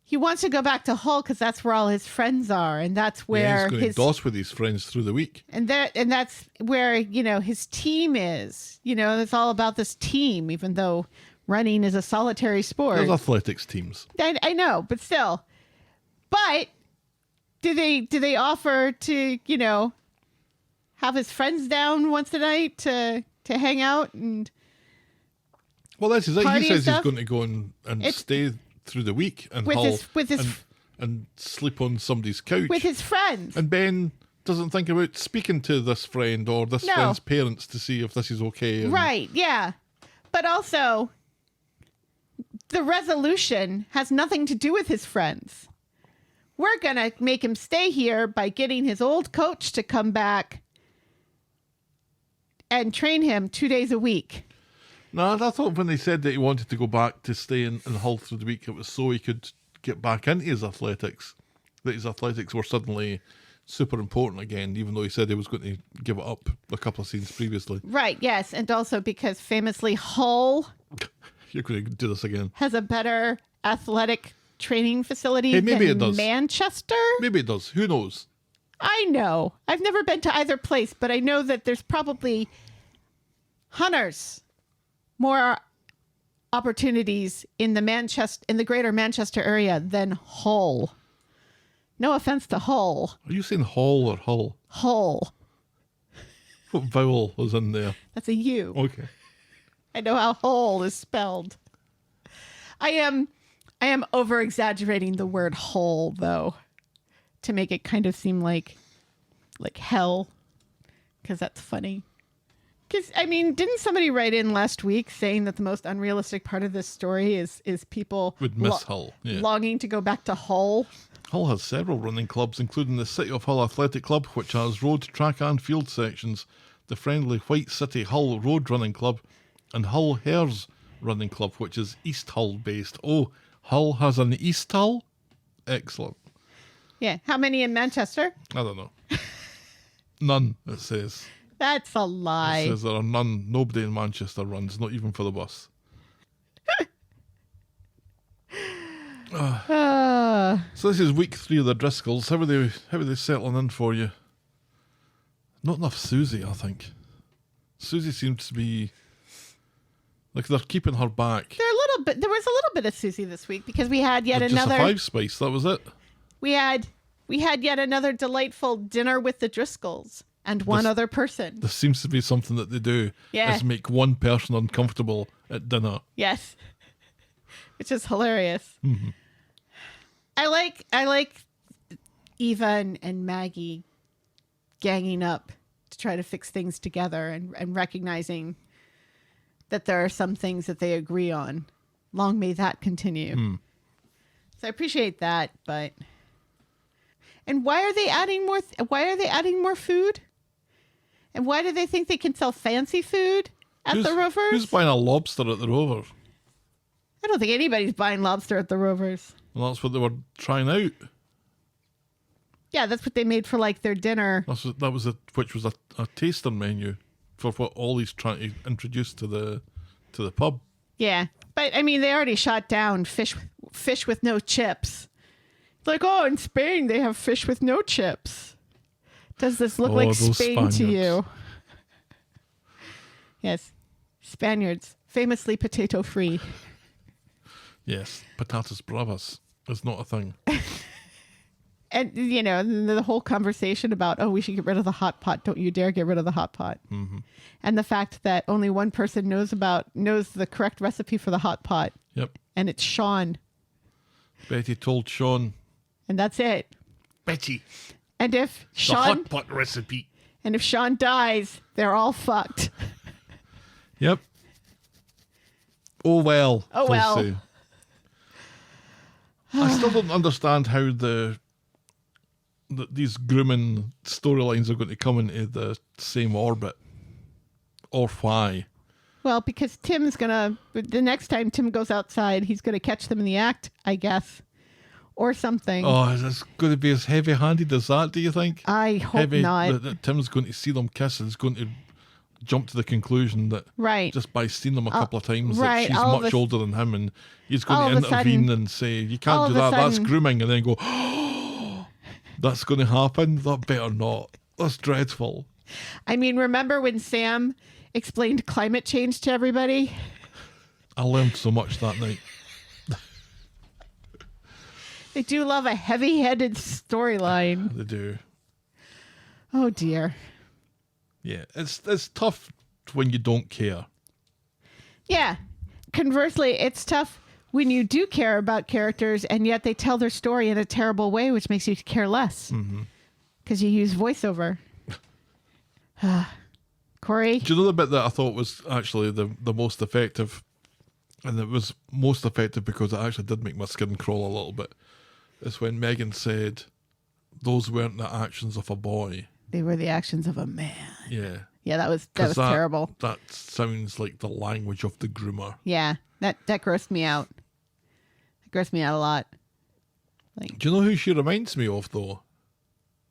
He wants to go back to Hull because that's where all his friends are, and that's where he's going to DOS with his friends through the week. And that's where, his team is. It's all about this team, even though running is a solitary sport. There's athletics teams. I know, but still. But do they offer to, have his friends down once a night to hang out and well, that's his. He party and says he's stuff? going to go and stay through the week in With Hull his and sleep on somebody's couch with his friends. And Ben doesn't think about speaking to this friend or this friend's parents to see if this is okay. Right, yeah. But also, the resolution has nothing to do with his friends. We're going to make him stay here by getting his old coach to come back and train him 2 days a week. No, I thought when they said that he wanted to go back to stay in Hull through the week, it was so he could get back into his athletics. That his athletics were suddenly super important again, even though he said he was going to give it up a couple of scenes previously. Right, yes. And also because famously Hull You're going to do this again. has a better athletic training facility Hey, maybe than it does. Manchester. Maybe it does. Who knows? I know. I've never been to either place, but I know that there's probably hunters more opportunities in the greater Manchester area than Hull. No offense to Hull. Are you saying Hall or Hull? Hull. What vowel is in there? That's a U. Okay. I know how Hull is spelled. I am over exaggerating the word Hull though, to make it kind of seem like hell, because that's funny. Because, didn't somebody write in last week saying that the most unrealistic part of this story is people Would miss Hull, yeah. longing to go back to Hull? Hull has several running clubs, including the City of Hull Athletic Club, which has road, track and field sections, the friendly White City Hull Road Running Club, and Hull Hares Running Club, which is East Hull based. Oh, Hull has an East Hull? Excellent. Yeah. How many in Manchester? I don't know. None, it says. That's a lie. It says there are none. Nobody in Manchester runs, not even for the bus. So this is week 3 of the Driscolls. How are they settling in for you? Not enough Susie, I think. Susie seems to be like they're keeping her back. There was a little bit of Susie this week because we had yet Just another a 5-spice. That was it. We had yet another delightful dinner with the Driscolls and one other person. This seems to be something that they do. Yeah. Is make one person uncomfortable at dinner. Yes. Which is hilarious. Mm-hmm. I like Eva and Maggie ganging up to try to fix things together and recognizing that there are some things that they agree on. Long may that continue. So I appreciate that, but and why are they adding more food? And why do they think they can sell fancy food at the Rovers? Who's buying a lobster at the Rover? I don't think anybody's buying lobster at the Rovers. Well, that's what they were trying out. Yeah, that's what they made for like their dinner. Which was a taster menu for what Ollie's trying to introduce to the pub. Yeah, but they already shot down fish with no chips. Like, oh, in Spain they have fish with no chips. Does this look like Spain Spaniards. to you? Yes, Spaniards, famously potato free. Yes, patatas bravas is not a thing. And, you know, the whole conversation about, oh, we should get rid of the hot pot. Don't you dare get rid of the hot pot. Mm-hmm. And the fact that only one person knows the correct recipe for the hot pot. Yep. And it's Sean. Betty told Sean. And that's it. Betty. And if The Sean... hot pot recipe. And if Sean dies, they're all fucked. Yep. Oh, well. Oh, well. Say. I still don't understand how these grooming storylines are going to come into the same orbit. Or why. Well, because Tim's going to... The next time Tim goes outside, he's going to catch them in the act, I guess. Or something. Oh, is this going to be as heavy-handed as that, do you think? I hope not. That Tim's going to see them kiss and is going to jump to the conclusion that just by seeing them a couple of times that she's much older than him, and he's going to intervene and say, you can't do that, that's grooming, and then go, oh, that's going to happen? That better not. That's dreadful. I mean, remember when Sam explained climate change to everybody? I learned so much that night. They do love a heavy-headed storyline. They do. Oh, dear. Yeah, it's tough when you don't care. Yeah. Conversely, it's tough when you do care about characters and yet they tell their story in a terrible way, which makes you care less. Because you use voiceover. Corrie? Do you know the bit that I thought was actually the most effective? And it was most effective because it actually did make my skin crawl a little bit. It's when Megan said, those weren't the actions of a boy. They were the actions of a man. Yeah. Yeah, that was terrible. That sounds like the language of the groomer. Yeah, that grossed me out. It grossed me out a lot. Like, do you know who she reminds me of, though?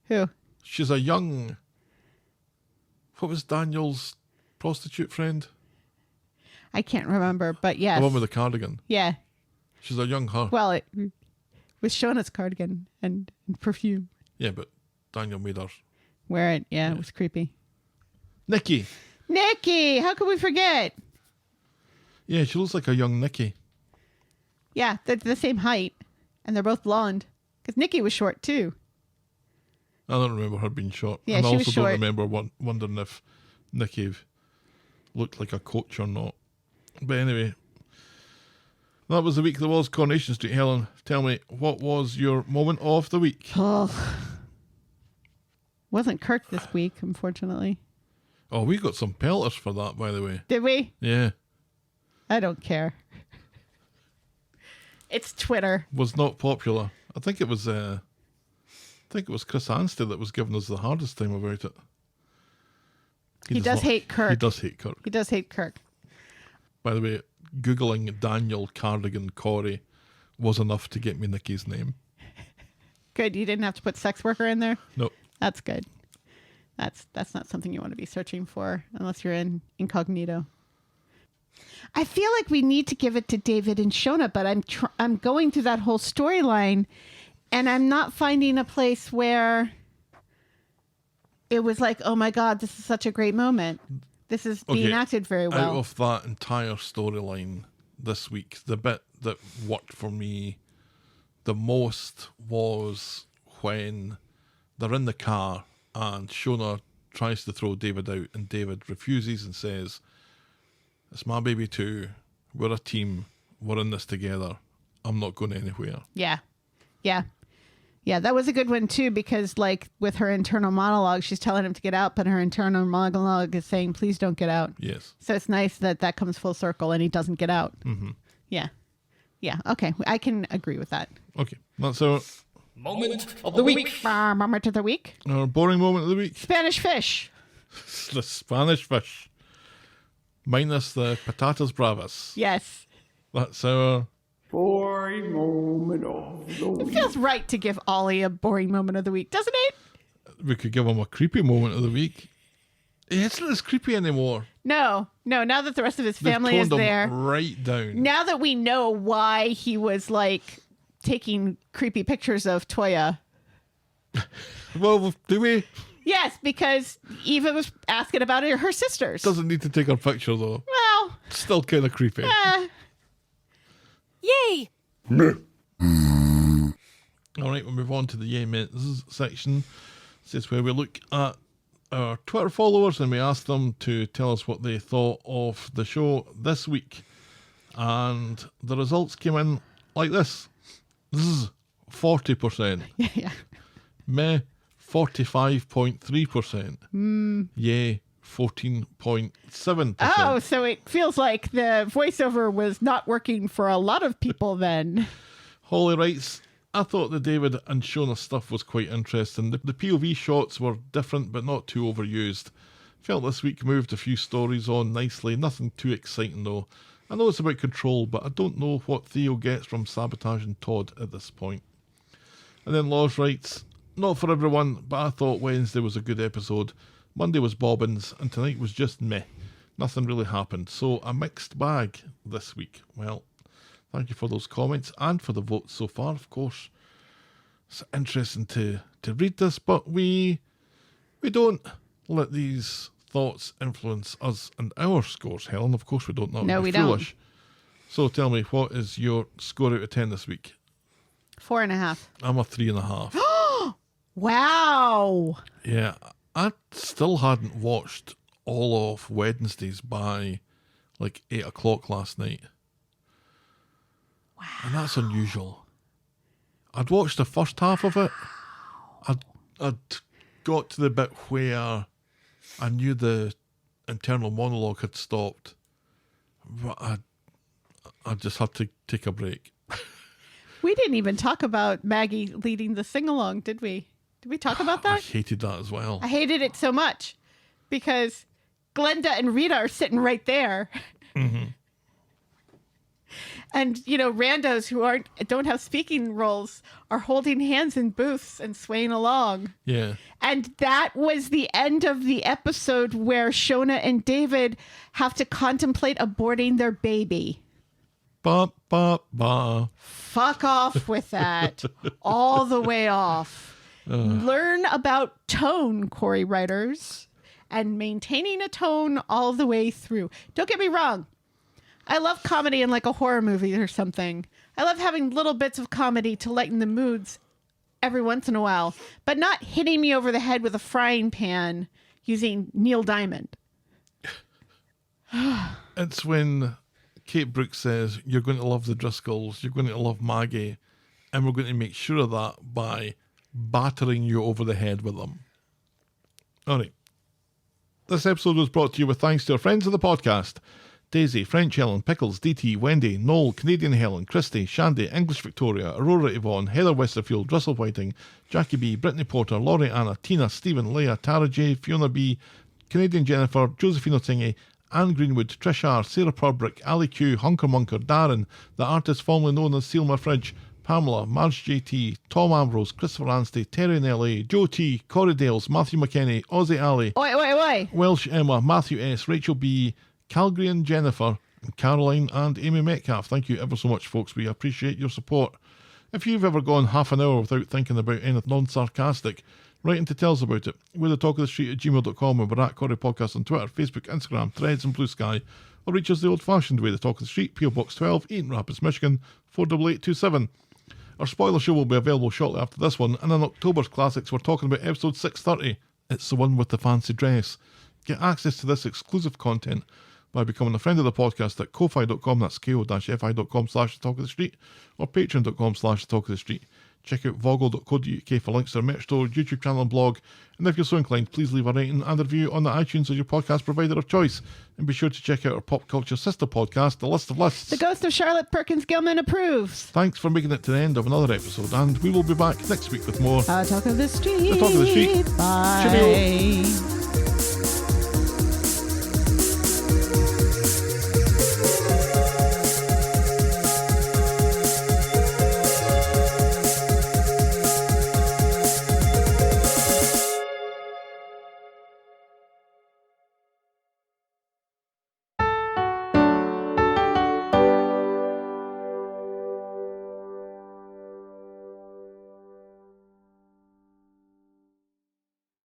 Who? She's a young... What was Daniel's prostitute friend? I can't remember, but yes. The one with the cardigan. Yeah. She's a young her. Well, it was Shona's cardigan and perfume. Yeah, but Daniel made her wear it. Yeah, it was creepy. Nikki! How could we forget? Yeah, she looks like a young Nikki. Yeah, they're the same height, and they're both blonde. Because Nikki was short, too. I don't remember her being short. Yeah, and I she also was short. don't remember wondering if Nikki looked like a coach or not. But anyway, that was the week that was Coronation Street. Helen, tell me, what was your moment of the week? Oh, wasn't Kirk this week, unfortunately. Oh, we got some pelters for that, by the way. Did we? Yeah. I don't care. It's Twitter. Was not popular. I think it was Chris Anstey that was giving us the hardest time about it. He does hate Kirk. He does hate Kirk. He does hate Kirk. By the way, Googling Daniel Cardigan Corrie was enough to get me Nikki's name. Good. You didn't have to put sex worker in there? Nope. That's good. That's not something you want to be searching for unless you're in incognito. I feel like we need to give it to David and Shona, but I'm going through that whole storyline and I'm not finding a place where it was like, oh my God, this is such a great moment. This is being acted very well. Out of that entire storyline this week, the bit that worked for me the most was when they're in the car and Shona tries to throw David out and David refuses and says, it's my baby too. We're a team. We're in this together. I'm not going anywhere. Yeah. Yeah. Yeah, that was a good one too, because like with her internal monologue, she's telling him to get out, but her internal monologue is saying, please don't get out. Yes. So it's nice that comes full circle and he doesn't get out. Mm-hmm. Yeah. Yeah. Okay. I can agree with that. Okay. That's our moment of the week. Moment of the week. Our boring moment of the week. Spanish fish. The Spanish fish. Minus the patatas bravas. Yes. That's our boring moment of the week. It feels right to give Ollie a boring moment of the week, doesn't it? We could give him a creepy moment of the week. It's not as creepy anymore. No. Now that the rest of his family They've is toned there. him right down. Now that we know why he was like taking creepy pictures of Toya. Well, do we? Yes, because Eva was asking about it, her sisters. Doesn't need to take her picture though. Well. Still kind of creepy. Yay! All right, we'll move on to the Yay Minutes section. This is where we look at our Twitter followers and we ask them to tell us what they thought of the show this week. And the results came in like this. This is 40%. Yeah. Meh, 45.3%. Yay, 14.7%. Oh, so it feels like the voiceover was not working for a lot of people then. Holly writes, I thought the David and Shona stuff was quite interesting. The POV shots were different but not too overused. Felt this week moved a few stories on nicely. Nothing too exciting though. I know it's about control, but I don't know what Theo gets from sabotaging Todd at this point. And then Laws writes, not for everyone, but I thought Wednesday was a good episode. Monday was bobbins, and tonight was just meh. Nothing really happened, so a mixed bag this week. Well, thank you for those comments and for the votes so far, of course. It's interesting to read this, but we don't let these thoughts influence us and our scores, Helen. Of course we don't. That No, would be we foolish. don't. So tell me, what is your score out of 10 this week? 4.5. I'm a 3.5. Wow. Yeah, I still hadn't watched all of Wednesdays by like 8 o'clock last night. Wow. And that's unusual. I'd watched the first half of it. I'd got to the bit where I knew the internal monologue had stopped, but I just had to take a break. We didn't even talk about Maggie leading the sing-along, did we? Did we talk about that? I hated that as well. I hated it so much because Glenda and Rita are sitting right there. Mm-hmm. And, you know, randos who don't have speaking roles are holding hands in booths and swaying along. Yeah. And that was the end of the episode where Shona and David have to contemplate aborting their baby. Ba, ba, ba. Fuck off with that. All the way off. Learn about tone, Corrie writers, and maintaining a tone all the way through. Don't get me wrong. I love comedy in like a horror movie or something. I love having little bits of comedy to lighten the moods every once in a while, but not hitting me over the head with a frying pan using Neil Diamond. It's when Kate Brooks says, you're going to love the Driscolls, you're going to love Maggie, and we're going to make sure of that by battering you over the head with them. All right. This episode was brought to you with thanks to our friends of the podcast. Daisy, French Helen, Pickles, DT, Wendy, Noel, Canadian Helen, Christy, Shandy, English Victoria, Aurora Yvonne, Heather Westerfield, Russell Whiting, Jackie B, Brittany Porter, Laurie Anna, Tina, Stephen, Leah, Tara J, Fiona B, Canadian Jennifer, Josephine Otinge, Anne Greenwood, Trish R, Sarah Purbrick, Ali Q, Hunker Munker, Darren, the artist formerly known as Seal My Fridge, Pamela, Marge JT, Tom Ambrose, Christopher Anstey, Terry in LA, Joe T, Corey Dales, Matthew McKenney, Aussie Ali, Oi. Welsh Emma, Matthew S, Rachel B, Calgarian Jennifer, and Caroline and Amy Metcalf. Thank you ever so much, folks. We appreciate your support. If you've ever gone half an hour without thinking about anything non-sarcastic, write in to tell us about it. We're the talk of the street at gmail.com, and we're at Corrie Podcast on Twitter, Facebook, Instagram, Threads and Blue Sky. Or reach us the old-fashioned way, the talk of the street, PO Box 12, Eaton Rapids, Michigan, 48827. Our spoiler show will be available shortly after this one, and in October's classics we're talking about episode 630. It's the one with the fancy dress. Get access to this exclusive content by becoming a friend of the podcast at ko-fi.com, that's ko-fi.com/talk of the street, or patreon.com/talk of the street. Check out voggle.co.uk for links to our merch store, YouTube channel and blog. And if you're so inclined, please leave a rating and a review on the iTunes or your podcast provider of choice. And be sure to check out our pop culture sister podcast, The List of Lists. The Ghost of Charlotte Perkins Gilman approves. Thanks for making it to the end of another episode, and we will be back next week with more Talk of the Street. The Talk of the Street. Bye. Cheerio.